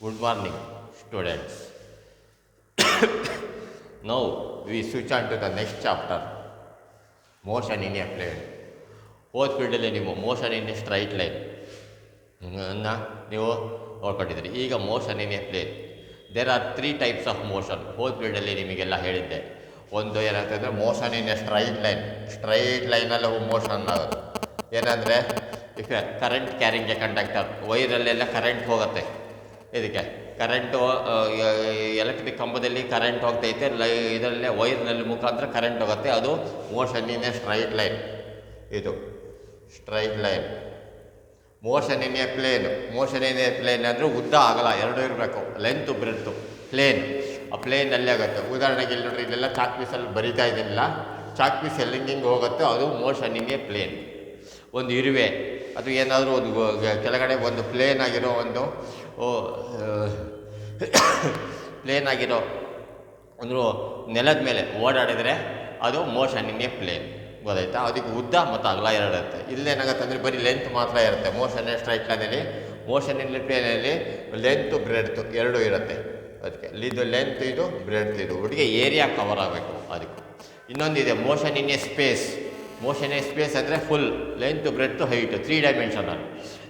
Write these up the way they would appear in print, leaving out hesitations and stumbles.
Good morning, students. Now we switch on to the next chapter, motion in a plane. ಹೋದ ಫೀಲ್ಡಲ್ಲಿ ನೀವು motion in a straight line ನೀವು ನೋಡ್ಕೊಂಡಿದ್ದೀರಿ. ಈಗ motion in a plane. There are 3 types of motion. ಹೋದ ಫೀಲ್ಡಲ್ಲಿ ನಿಮಗೆಲ್ಲ ಹೇಳಿದ್ದೆ. ಒಂದು ಏನಾಗ್ತದೆ, ಮೋಷನ್ ಇನ್ ಎ ಸ್ಟ್ರೈಟ್ ಲೈನಲ್ಲಿ ಮೋಷನ್ ಆಗೋದು ಏನಂದರೆ, if current carrying a conductor, ವೈರಲ್ಲೆಲ್ಲ ಕರೆಂಟ್ ಹೋಗುತ್ತೆ. ಇದಕ್ಕೆ ಕರೆಂಟು ಎಲೆಕ್ಟ್ರಿಕ್ ಕಂಬದಲ್ಲಿ ಕರೆಂಟ್ ಹೋಗ್ತೈತೆ, ಇದರಲ್ಲೇ ವೈರ್ನಲ್ಲಿ ಮುಖಾಂತರ ಕರೆಂಟ್ ಹೋಗುತ್ತೆ. ಅದು motion in a straight line. ಇದು straight line. Motion in a plane ಅಂದರೆ ಉದ್ದ ಅಗಲ ಎರಡೂ ಇರಬೇಕು, ಲೆಂತು ಬ್ರೆಡ್ತು. ಪ್ಲೇನ್, ಆ ಪ್ಲೇನಲ್ಲೇ ಆಗುತ್ತೆ. ಉದಾಹರಣೆಗೆ ಇಲ್ಲಿ ನೋಡ್ರಿ, ಇಲ್ಲೆಲ್ಲ ಚಾಕ್ ಪೀಸಲ್ಲಿ ಬರಿತಾ ಇದ್ದಿಲ್ಲ, ಚಾಕ್ ಪೀಸ್ ಎಲ್ಲಿಂಗ್ ಹೋಗುತ್ತೆ, ಅದು ಮೋಷನ್ ಇನ್ ಎ ಪ್ಲೇನ್. ಒಂದು ಇರುವೆ, ಅದು ಏನಾದರೂ ಒಂದು ಕೆಳಗಡೆ ಒಂದು ಪ್ಲೇನ್ ಆಗಿರೋ ಒಂದು ಒಂದು ನೆಲದ ಮೇಲೆ ಓಡಾಡಿದರೆ ಅದು ಮೋಷನ್ ಇನ್ ಎ ಪ್ಲೇನ್. ಗೊತ್ತಾಯ್ತಾ? ಅದಕ್ಕೆ ಉದ್ದ ಮತ್ತು ಅಗಲ ಎರಡು ಇರುತ್ತೆ. ಇಲ್ಲೇನಾಗುತ್ತೆ ಅಂದರೆ ಬರೀ ಲೆಂತ್ ಮಾತ್ರ ಇರುತ್ತೆ. ಮೋಷನ್ ಸ್ಟ್ರೈಟ್ ಲೈನಲ್ಲಿ, ಮೋಷನ್ ಇನ್ ಪ್ಲೇನಲ್ಲಿ ಲೆಂತು ಬ್ರೆಡ್ತು ಎರಡೂ ಇರುತ್ತೆ. ಅದಕ್ಕೆ ಇದು ಲೆಂತ್, ಇದು ಬ್ರೆಡ್ತ್, ಇದು ಒಟ್ಟಿಗೆ ಏರಿಯಾ ಕವರ್ ಆಗಬೇಕು. ಅದಕ್ಕೆ ಇನ್ನೊಂದಿದೆ motion in a space. Motion a space ಅಂದರೆ full length breadth height 3 dimensional.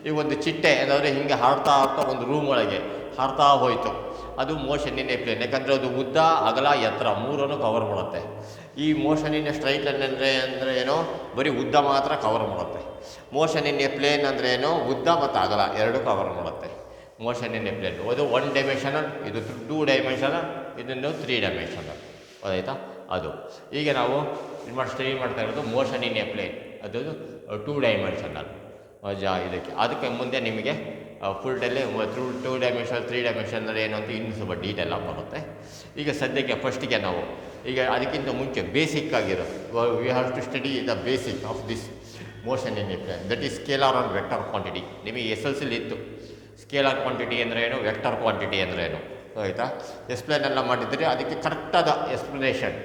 ಈಗ ಒಂದು ಚಿಟ್ಟೆ ಏನಾದರೆ ಹಿಂಗೆ ಹಾಡ್ತಾ ಒಂದು ರೂಮ್ ಒಳಗೆ ಹಾಡ್ತಾ ಹೋಯಿತು, ಅದು ಮೋಷನ್ ಇನ್ ಎ ಪ್ಲೇನ್. ಯಾಕಂದರೆ ಅದು ಉದ್ದ ಅಗಲ ಎತ್ತರ ಮೂರನ್ನು ಕವರ್ ಮಾಡುತ್ತೆ. ಈ motion in a straight line ಅಂದರೆ ಏನೋ ಬರೀ ಉದ್ದ ಮಾತ್ರ ಕವರ್ ಮಾಡುತ್ತೆ. ಮೋಷನ್ ಇನ್ ಎ ಪ್ಲೇನ್ ಅಂದರೆ ಏನೋ ಉದ್ದ ಮತ್ತು ಅಗಲ ಎರಡೂ ಕವರ್ ಮಾಡುತ್ತೆ. ಮೋಷನ್ ಇನ್ ಎ ಪ್ಲೇನ್ ಅದು 1 ಡೈಮೆನ್ಷನಲ್, ಇದು 2 ಡೈಮೆನ್ಷನಲ್, ಇದನ್ನು 3 ಡೈಮೆನ್ಷನಲ್. ಗೊತ್ತಾಯ್ತಾ? ಅದು ಈಗ ನಾವು ಸ್ಟಡಿ ಮಾಡ್ತಾ ಇರೋದು ಮೋಷನ್ ಇನ್ ಎ ಪ್ಲೇನ್, ಅದು 2 ಡೈಮೆನ್ಷನಲ್. ಅದಕ್ಕೆ ಮುಂದೆ ನಿಮಗೆ ಫುಲ್ಡಲ್ಲಿ 2 ಡೈಮೆನ್ಷನ್ 3 ಡೈಮೆನ್ಷನಲ್ ಏನು ಅಂತ ಇನ್ನೂ ಸ್ವಲ್ಪ ಡೀಟೇಲ್ ಆಗಿ ಬರುತ್ತೆ. ಈಗ ಸದ್ಯಕ್ಕೆ ಫಸ್ಟಿಗೆ ನಾವು ಈಗ ಅದಕ್ಕಿಂತ ಮುಂಚೆ ಬೇಸಿಕ್ ಆಗಿರೋ we have to study the basic of this motion in a plane, that is scalar or vector quantity. ನಿಮಗೆ SLCಲಿ ಇತ್ತು ಸ್ಕೇಲಾರ್ ಕ್ವಾಂಟಿಟಿ ಅಂದರೆ ಏನು, ವೆಕ್ಟರ್ ಕ್ವಾಂಟಿಟಿ ಅಂದರೆ ಏನು. ಆಯಿತಾ? ಎಕ್ಸ್ಪ್ಲೇನ್ ಎಲ್ಲ ಮಾಡಿದರೆ ಅದಕ್ಕೆ ಕರೆಕ್ಟಾದ explanation,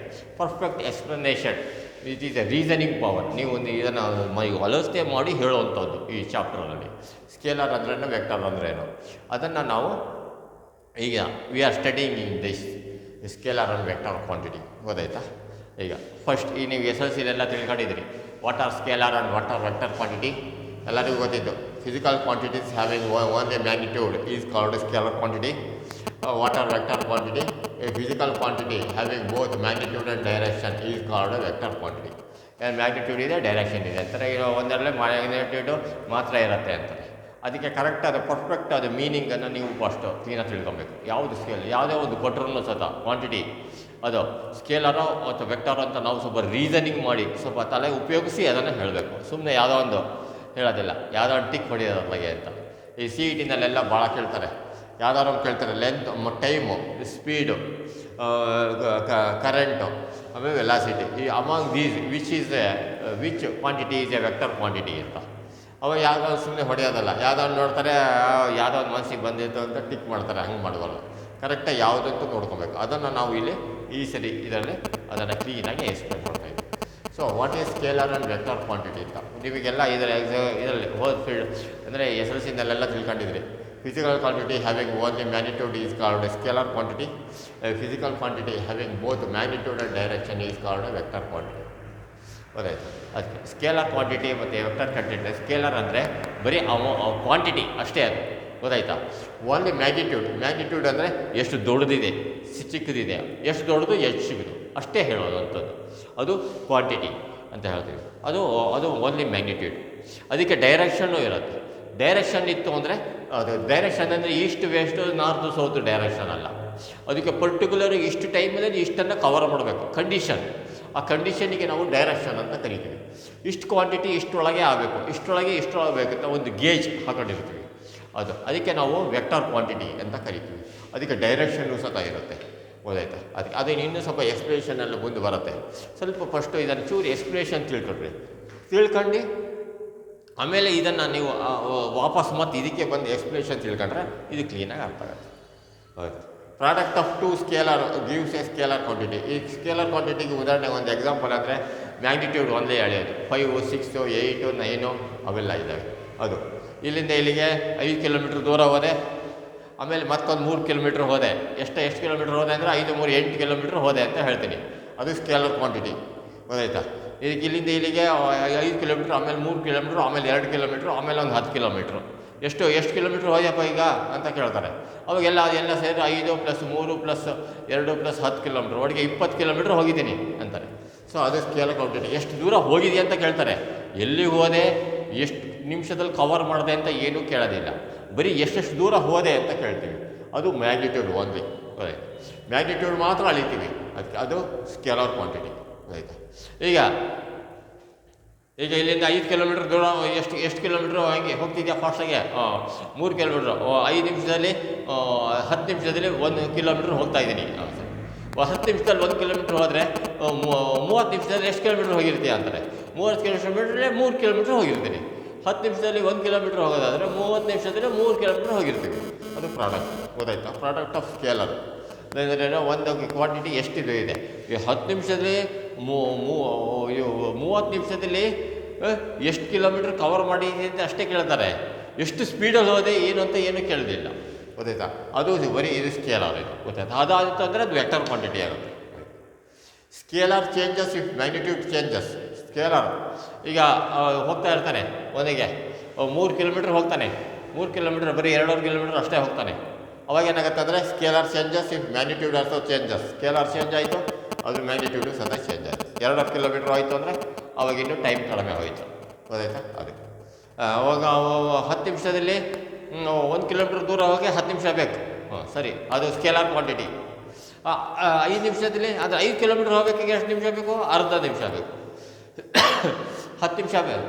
perfect explanation. It is a reasoning power. ನೀವು ಒಂದು ಇದನ್ನು ಅಲೋಚನೆ ಮಾಡಿ ಹೇಳುವಂಥದ್ದು ಈ ಚಾಪ್ಟರ್ನಲ್ಲಿ. ಸ್ಕೇಲಾರ್ ಅಂದ್ರೇನು, ವೆಕ್ಟರ್ ಅಂದ್ರೇನು, ಅದನ್ನು ನಾವು ಈಗ we are studying in this scalar and vector quantity. ಗೊತ್ತಾಯ್ತಾ? ಈಗ ಫಸ್ಟ್ ಈ ನೀವು SLCಲೆಲ್ಲ ತಿಳ್ಕೊಂಡಿದ್ದೀರಿ. What are scalar and what are vector quantity ಎಲ್ಲರಿಗೂ ಗೊತ್ತಿದ್ದು. Physical quantities having one a magnitude is called scalar quantity. What are vector quantity? A physical quantity having both magnitude and direction is called a vector quantity. Magnitude ಇದೆ, direction ಇದೆ ಅಂತಾರೆ. ಒಂದರಲ್ಲೇ magnitude ಮಾತ್ರ ಇರುತ್ತೆ ಅಂತಾರೆ. ಅದಕ್ಕೆ ಕರೆಕ್ಟಾದ ಪರ್ಫೆಕ್ಟ್ ಆದ ಮೀನಿಂಗನ್ನು ನೀವು ಫಸ್ಟು ಕ್ಲೀನಾಗಿ ತಿಳ್ಕೊಬೇಕು. ಯಾವುದು ಸ್ಕೇಲ್, ಯಾವುದೇ ಒಂದು ಕೊಟ್ಟರೂ ಸತ ಕ್ವಾಂಟಿಟಿ ಅದು ಸ್ಕೇಲರೋ ಅಥವಾ ವೆಕ್ಟರ್ ಅಂತ ನಾವು ಸ್ವಲ್ಪ ರೀಸನಿಂಗ್ ಮಾಡಿ ಸ್ವಲ್ಪ ತಲೆ ಉಪಯೋಗಿಸಿ ಅದನ್ನು ಹೇಳಬೇಕು. ಸುಮ್ಮನೆ ಯಾವುದೋ ಒಂದು ಹೇಳೋದಿಲ್ಲ, ಯಾವುದೋ ಒಂದು ಟಿಕ್ ಹೊಡೆಯೋದ್ರೊಳಗೆ ಅಂತ. ಈ CETನಲ್ಲೆಲ್ಲ ಭಾಳ ಕೇಳ್ತಾರೆ. ಯಾವ್ದಾದ್ರು ಕೇಳ್ತಾರೆ ಲೆಂತ್, ಟೈಮು, ಸ್ಪೀಡು, ಕರೆಂಟು, ಆಮೇಲೆ ವೆಲಾಸಿಟಿ. ಈ among these which quantity is a vector quantity ಅಂತ. ಅವಾಗ ಯಾವುದೋ ಸುಮ್ಮನೆ ಹೊಡೆಯೋದಲ್ಲ, ಯಾವುದೋ ನೋಡ್ತಾರೆ ಯಾವುದೋ ಒಂದು ಮನಸ್ಸಿಗೆ ಬಂದಿತ್ತು ಅಂತ ಟಿಕ್ ಮಾಡ್ತಾರೆ. ಹಂಗೆ ಮಾಡಬಾರ್ದು. ಕರೆಕ್ಟಾಗಿ ಯಾವುದಂತೂ ನೋಡ್ಕೊಬೇಕು. ಅದನ್ನು ನಾವು ಇಲ್ಲಿ ಈ ಸರಿ ಇದರಲ್ಲಿ ಅದನ್ನು ಕ್ಲೀನಾಗಿ ಎಕ್ಸ್ಪ್ಲೇನ್ ಮಾಡ್ತಾಯಿದ್ವಿ. So what is scalar and vector quantity ಅಂತ ನಿಮಗೆಲ್ಲ ಇದರಲ್ಲಿ ಹೋದ ಫೀಲ್ಡ್ ಅಂದರೆ SLCನಲ್ಲೆಲ್ಲ ತಿಳ್ಕೊಂಡಿದ್ರಿ. Physical quantity having only magnitude is called a scalar quantity. A physical quantity having both magnitude and direction is called a vector quantity. ಗೊತ್ತಾಯ್ತು? ಅದಕ್ಕೆ scalar quantity ಮತ್ತು vector quantity. Scalar ಅಂದರೆ ಬರೀ ಕ್ವಾಂಟಿಟಿ ಅಷ್ಟೇ, ಅದು ಗೊತ್ತಾಯ್ತಾ? ಓನ್ಲಿ ಮ್ಯಾಗ್ನಿಟ್ಯೂಡ್ ಅಂದರೆ ಎಷ್ಟು ದೊಡ್ಡದಿದೆ, ಚಿಕ್ಕದಿದೆ, ಎಷ್ಟು ದೊಡ್ಡದು ಎಷ್ಟು ಚಿಕ್ಕದು ಅಷ್ಟೇ ಹೇಳೋದು ಅಂಥದ್ದು. ಅದು ಕ್ವಾಂಟಿಟಿ ಅಂತ ಹೇಳ್ತೀವಿ. ಅದು ಓನ್ಲಿ ಮ್ಯಾಗ್ನಿಟ್ಯೂಡ್. ಅದಕ್ಕೆ ಡೈರೆಕ್ಷನ್ನು ಇರುತ್ತೆ. ಡೈರೆಕ್ಷನ್ ಇತ್ತು ಅಂದರೆ ಅದು ಡೈರೆಕ್ಷನ್ ಅಂದರೆ east west north south direction ಅಲ್ಲ. ಅದಕ್ಕೆ ಪರ್ಟಿಕ್ಯುಲರ್ ಇಷ್ಟು ಟೈಮಲ್ಲಿ ಇಷ್ಟನ್ನು ಕವರ್ ಮಾಡಬೇಕು. ಕಂಡೀಷನ್, ಆ ಕಂಡೀಷನಿಗೆ ನಾವು ಡೈರೆಕ್ಷನ್ ಅಂತ ಕರಿತೀವಿ. ಇಷ್ಟು ಕ್ವಾಂಟಿಟಿ ಇಷ್ಟರೊಳಗೆ ಆಗಬೇಕು, ಇಷ್ಟರೊಳಗೆ ಆಗಬೇಕು ಅಂತ ಒಂದು ಗೇಜ್ ಹಾಕೊಂಡಿರ್ತೀವಿ. ಅದಕ್ಕೆ ನಾವು ವೆಕ್ಟರ್ ಕ್ವಾಂಟಿಟಿ ಅಂತ ಕರಿತೀವಿ. ಅದಕ್ಕೆ ಡೈರೆಕ್ಷನ್ನು ಸಹ ಇರುತ್ತೆ. ಗೊತ್ತಾಯ್ತಾ? ಅದಕ್ಕೆ ಇನ್ನೂ ಸ್ವಲ್ಪ ಎಕ್ಸ್ಪ್ಲೇಷನ್ ಎಲ್ಲ ಮುಂದೆ ಬರುತ್ತೆ. ಸ್ವಲ್ಪ ಫಸ್ಟು ಇದನ್ನು ಚೂರು ಎಕ್ಸ್ಪ್ಲೇಷನ್ ತಿಳ್ಕೊಂಡು ಆಮೇಲೆ ಇದನ್ನು ನೀವು ವಾಪಸ್ ಮತ್ತೆ ಇದಕ್ಕೆ ಬಂದು ಎಕ್ಸ್ಪ್ಲೇಷನ್ ತಿಳ್ಕೊಂಡ್ರೆ ಇದು ಕ್ಲೀನಾಗಿ ಅರ್ಥ ಆಗುತ್ತೆ. ಹೌದು. Product of 2 scalar gives A scalar quantity. ಈ ಸ್ಕೇಲಾರ್ ಕ್ವಾಂಟಿಟಿಗೆ ಉದಾಹರಣೆ ಒಂದು ಎಕ್ಸಾಂಪಲ್ ಅಂದರೆ ಮ್ಯಾಗ್ನಿಟ್ಯೂಡ್ ಒಂದೇ ಎಳೆಯೋದು 5, 6, 8, 9 ಅವೆಲ್ಲ ಇದ್ದಾವೆ. ಅದು ಇಲ್ಲಿಂದ ಇಲ್ಲಿಗೆ 5 ಕಿಲೋಮೀಟ್ರ್ ದೂರ ಹೋದೆ ಆಮೇಲೆ ಮತ್ತೊಂದು 3 ಕಿಲೋಮೀಟ್ರ್ ಹೋದೆ. ಎಷ್ಟು ಕಿಲೋಮೀಟ್ರ್ ಹೋದೆ ಅಂದರೆ 5 3 8 ಕಿಲೋಮೀಟ್ರ್ ಹೋದೆ ಅಂತ ಹೇಳ್ತೀನಿ. ಅದು ಸ್ಕೇಲರ್ ಕ್ವಾಂಟಿಟಿ. ಗೊತ್ತಾಯ್ತಾ? ಇದಕ್ಕೆ ಇಲ್ಲಿಂದ ಇಲ್ಲಿಗೆ 5 ಕಿಲೋಮೀಟ್ರ್, ಆಮೇಲೆ 3 ಕಿಲೋಮೀಟ್ರ್, ಆಮೇಲೆ 2 ಕಿಲೋಮೀಟ್ರ್, ಆಮೇಲೆ ಒಂದು 10 ಕಿಲೋಮೀಟ್ರ್. ಎಷ್ಟು ಕಿಲೋಮೀಟ್ರ್ ಹೋದ್ಯಪ್ಪ ಈಗ ಅಂತ ಕೇಳ್ತಾರೆ. ಅವಾಗೆಲ್ಲ ಸೇರಿ 5 + 3 + 2 + 10 ಕಿಲೋಮೀಟ್ರ್, ಒಟ್ಟಿಗೆ 20 ಕಿಲೋಮೀಟ್ರ್ ಹೋಗಿದ್ದೀನಿ ಅಂತಾರೆ. ಸೊ ಅದು ಸ್ಕೇಲರ್ ಕ್ವಾಂಟಿಟಿ. ಎಷ್ಟು ದೂರ ಹೋಗಿದೆಯಾ ಅಂತ ಕೇಳ್ತಾರೆ. ಎಲ್ಲಿ ಹೋದೆ, ಎಷ್ಟು ನಿಮಿಷದಲ್ಲಿ ಕವರ್ ಮಾಡಿದೆ ಅಂತ ಏನೂ ಕೇಳೋದಿಲ್ಲ. ಬರೀ ಎಷ್ಟೆಷ್ಟು ದೂರ ಹೋದೆ ಅಂತ ಕೇಳ್ತೀವಿ. ಅದು ಮ್ಯಾಗ್ನಿಟ್ಯೂಡ್ ಓನ್ಲಿ. ಮ್ಯಾಗ್ನಿಟ್ಯೂಡ್ ಮಾತ್ರ ಅಳಿತೀವಿ. ಅದಕ್ಕೆ ಅದು ಸ್ಕೇಲರ್ ಕ್ವಾಂಟಿಟಿ. ಆಯಿತಾ? ಈಗ ಇಲ್ಲಿಂದ 5 ಕಿಲೋಮೀಟ್ರ್ ದೂರ ಎಷ್ಟು ಕಿಲೋಮೀಟ್ರು ಹಂಗೆ ಹೋಗ್ತಿದ್ಯಾ ಫಾಸ್ಟಾಗೆ? 3 ಕಿಲೋಮೀಟ್ರು 5 ನಿಮಿಷದಲ್ಲಿ 10 ನಿಮಿಷದಲ್ಲಿ 1 ಕಿಲೋಮೀಟ್ರ್ ಹೋಗ್ತಾ ಇದ್ದೀನಿ. 10 ನಿಮಿಷದಲ್ಲಿ 1 ಕಿಲೋಮೀಟ್ರ್ ಹೋದರೆ 30 ನಿಮಿಷದಲ್ಲಿ ಎಷ್ಟು ಕಿಲೋಮೀಟ್ರ್ ಹೋಗಿರ್ತೀಯ ಅಂತಾರೆ. 30 ಕಿಲೋಮೀಟ್ರಲ್ಲಿ 3 ಕಿಲೋಮೀಟ್ರ್ ಹೋಗಿರ್ತೀನಿ. 10 ನಿಮಿಷದಲ್ಲಿ 1 ಕಿಲೋಮೀಟ್ರ್ ಹೋಗೋದಾದರೆ 30 ನಿಮಿಷದಲ್ಲಿ 3 ಕಿಲೋಮೀಟ್ರ್ ಹೋಗಿರ್ತೀವಿ. ಅದು ಪ್ರಾಡಕ್ಟ್. ಗೊತ್ತಾಯ್ತಾ? ಪ್ರಾಡಕ್ಟ್ ಆಫ್ ಸ್ಕೇಲರ್ ಅಂದರೆ ಒಂದು ಕ್ವಾಂಟಿಟಿ ಎಷ್ಟಿದೆ ಇದೆ. ಈ 10 ನಿಮಿಷದಲ್ಲಿ 30 ನಿಮಿಷದಲ್ಲಿ ಎಷ್ಟು ಕಿಲೋಮೀಟ್ರ್ ಕವರ್ ಮಾಡಿದೆ ಅಂತ ಅಷ್ಟೇ ಕೇಳ್ತಾರೆ. ಎಷ್ಟು ಸ್ಪೀಡಲ್ಲಿ ಹೋದೆ ಏನು ಅಂತ ಏನೂ ಕೇಳೋದಿಲ್ಲ. ಗೊತ್ತಾಯ್ತಾ? ಅದು ಬರೀ ಇದು ಸ್ಕೇಲರ್. ಇದು ಗೊತ್ತಾಯ್ತಾ? ಅದಾಯಿತು ಅಂದರೆ ಅದು ವೆಕ್ಟರ್ ಕ್ವಾಂಟಿಟಿ ಆಗುತ್ತೆ. Scalar changes if magnitude changes. Scalar ಈಗ ಹೋಗ್ತಾ ಇರ್ತಾನೆ, ಒಂದಿಗೆ 3 ಕಿಲೋಮೀಟ್ರ್ ಹೋಗ್ತಾನೆ. 3 ಕಿಲೋಮೀಟ್ರ್ ಬರೀ 2 ಕಿಲೋಮೀಟ್ರ್ ಅಷ್ಟೇ ಹೋಗ್ತಾನೆ. ಅವಾಗ ಏನಾಗುತ್ತೆ ಅಂದರೆ scalar changes if magnitude also changes. Scalar change ಆಯಿತು, ಅದ್ರ ಮ್ಯಾಗ್ನಿಟ್ಯೂಡು ಸದಾ ಚೇಂಜ್ ಆಯಿತು. 2 ಕಿಲೋಮೀಟ್ರ್ ಆಯಿತು ಅಂದರೆ ಅವಾಗ ಇನ್ನೂ ಟೈಮ್ ಕಡಿಮೆ ಹೋಯಿತು. ಗೊತ್ತಾಯ್ತಾ? ಅದಕ್ಕೆ ಅವಾಗ 10 ನಿಮಿಷದಲ್ಲಿ 1 ಕಿಲೋಮೀಟ್ರ್ ದೂರ ಹೋಗಿ 10 ನಿಮಿಷ ಬೇಕು. ಸರಿ, ಅದು ಸ್ಕೇಲರ್ ಕ್ವಾಂಟಿಟಿ. 5 ನಿಮಿಷದಲ್ಲಿ ಅದು 5 ಕಿಲೋಮೀಟ್ರ್ ಹೋಗಬೇಕಿಗೆ ಎಷ್ಟು ನಿಮಿಷ ಬೇಕು? ಅರ್ಧ ನಿಮಿಷ ಬೇಕು. 10 ನಿಮಿಷ ಬೇಕು.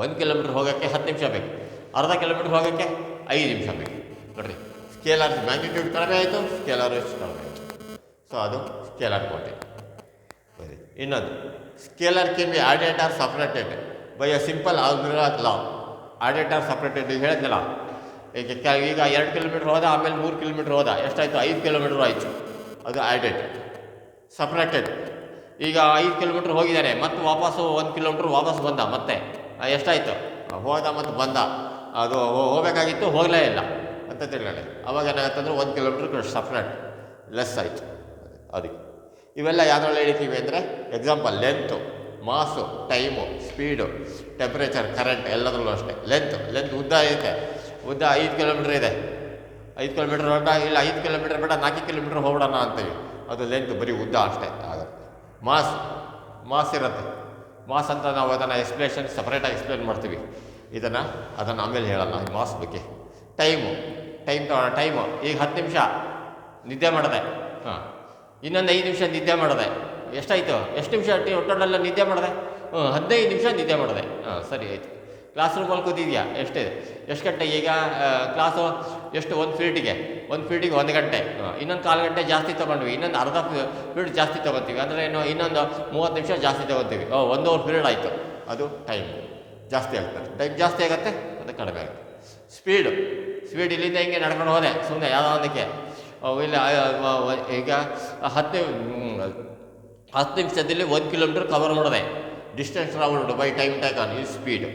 1 ಕಿಲೋಮೀಟ್ರ್ ಹೋಗೋಕ್ಕೆ 10 ನಿಮಿಷ ಬೇಕು. ಅರ್ಧ ಕಿಲೋಮೀಟ್ರ್ ಹೋಗೋಕ್ಕೆ 5 ನಿಮಿಷ ಬೇಕು. ನೋಡಿರಿ, ಸ್ಕೇಲರ್ ಮ್ಯಾಗ್ನಿಟ್ಯೂಡ್ ಕಡಿಮೆ ಆಯಿತು, ಸ್ಕೇಲರ್ ಎಷ್ಟು ಕಡಿಮೆ ಆಯಿತು. ಸೊ ಅದು ಸ್ಕೇಲರ್ ಕ್ವಾಂಟಿಟಿ. ಸರಿ, ಇನ್ನೊಂದು scalar can be added or separated by a simple algebraic law. Added or separated ಹೇಳಿದ್ನಲ್ಲ. ಈಗ 2 ಕಿಲೋಮೀಟ್ರ್ ಹೋದ, ಆಮೇಲೆ 3 ಕಿಲೋಮೀಟ್ರ್ ಹೋದ, ಎಷ್ಟಾಯಿತು? 5 ಕಿಲೋಮೀಟ್ರ್ ಆಯಿತು. ಅದು ಆಡೆಡ್. ಸಪ್ರೇಟೆಡ್ ಈಗ 5 ಕಿಲೋಮೀಟ್ರ್ ಹೋಗಿದ್ದಾನೆ, ಮತ್ತು ವಾಪಸ್ಸು 1 ಕಿಲೋಮೀಟ್ರ್ ವಾಪಸ್ ಬಂದ, ಮತ್ತೆ ಎಷ್ಟಾಯಿತು? ಹೋದ ಮತ್ತು ಬಂದ. ಅದು ಹೋಗಬೇಕಾಗಿತ್ತು, ಹೋಗಲೇ ಇಲ್ಲ ಅಂತ ತಿಳ್ಕೊಳ್ಳಿ. ಅವಾಗ ಏನಾಗುತ್ತಂದ್ರೆ 1 ಕಿಲೋಮೀಟ್ರ್ ಸಪ್ರೇಟ್ ಲೆಸ್ ಆಯಿತು. ಅದಕ್ಕೆ ಇವೆಲ್ಲ ಯಾವುದ್ರಲ್ಲಿ ಹೇಳ್ತೀವಿ ಅಂದರೆ example length, mass, time, speed, temperature, current ಎಲ್ಲದರಲ್ಲೂ ಅಷ್ಟೇ. ಲೆಂತ್ ಉದ್ದ ಐತೆ. ಉದ್ದ 5 ಕಿಲೋಮೀಟ್ರ್ ಇದೆ. 5 ಕಿಲೋಮೀಟ್ರ್ ಹೊರಟ, ಇಲ್ಲ 5 ಕಿಲೋಮೀಟ್ರ್ ಬೇಡ 4 ಕಿಲೋಮೀಟ್ರ್ ಹೋಗೋಣ ಅಂತೀವಿ. ಅದು ಲೆಂತ್ ಬರೀ ಉದ್ದ ಅಷ್ಟೇ ಆಗುತ್ತೆ. ಮಾಸ್ ಇರುತ್ತೆ. ಮಾಸ್ ಅಂತ ನಾವು ಅದನ್ನು ಸಪ್ರೇಟಾಗಿ ಎಕ್ಸ್ಪ್ಲೇನ್ ಮಾಡ್ತೀವಿ. ಅದನ್ನು ಆಮೇಲೆ ಹೇಳಲ್ಲ ಈ ಮಾಸ್ ಬಗ್ಗೆ. ಟೈಮು ಈಗ 10 ನಿಮಿಷ ನಿದ್ದೆ ಮಾಡಿದೆ. ಇನ್ನೊಂದು 5 ನಿಮಿಷ ನಿದ್ದೆ ಮಾಡಿದೆ. ಎಷ್ಟು ನಿಮಿಷ ಟೋಟಲ್ ನಿದ್ದೆ ಮಾಡಿದೆ? 15 ನಿಮಿಷ ನಿದ್ದೆ ಮಾಡಿದೆ. ಸರಿ ಆಯಿತು. ಕ್ಲಾಸ್ ರೂಮಲ್ಲಿ ಕೂತಿದ್ಯಾ, ಎಷ್ಟು ಗಂಟೆ ಈಗ ಕ್ಲಾಸು? ಎಷ್ಟು? 1 ಪೀರಿಯಡಿಗೆ 1 ಗಂಟೆ. ಇನ್ನೊಂದು 1/4 ಗಂಟೆ ಜಾಸ್ತಿ ತೊಗೊಂಡ್ವಿ, ಇನ್ನೊಂದು ಅರ್ಧ ಪೀರಿಯಡ್ ಜಾಸ್ತಿ ತೊಗೊತೀವಿ. ಅಂದರೆ ಇನ್ನೊಂದು 30 ನಿಮಿಷ ಜಾಸ್ತಿ ತೊಗೊತೀವಿ. 1 ಅವರ್ ಪೀರಿಯಡ್ ಆಯಿತು. ಅದು ಟೈಮ್ ಜಾಸ್ತಿ ಆಗ್ತದೆ. ಟೈಮ್ ಜಾಸ್ತಿ ಆಗುತ್ತೆ, ಅದು ಕಡಿಮೆ ಆಗುತ್ತೆ. ಸ್ಪೀಡ್ ಇಲ್ಲಿಂದ ಹಿಂಗೆ ನಡ್ಕೊಂಡು ಹೋದೆ ಸುಮ್ಮನೆ ಯಾವುದೋ ಒಂದಕ್ಕೆ. ಇಲ್ಲ ಈಗ 10 ನಿಮಿಷದಲ್ಲಿ 1 ಕಿಲೋಮೀಟ್ರ್ ಕವರ್ ಮಾಡಿದೆ. ಡಿಸ್ಟೆನ್ಸ್ ಟ್ರಾವಲ್ಡ್ ಬೈ ಟೈಮ್ ಟೇಕನ್ ಈ ಸ್ಪೀಡ್.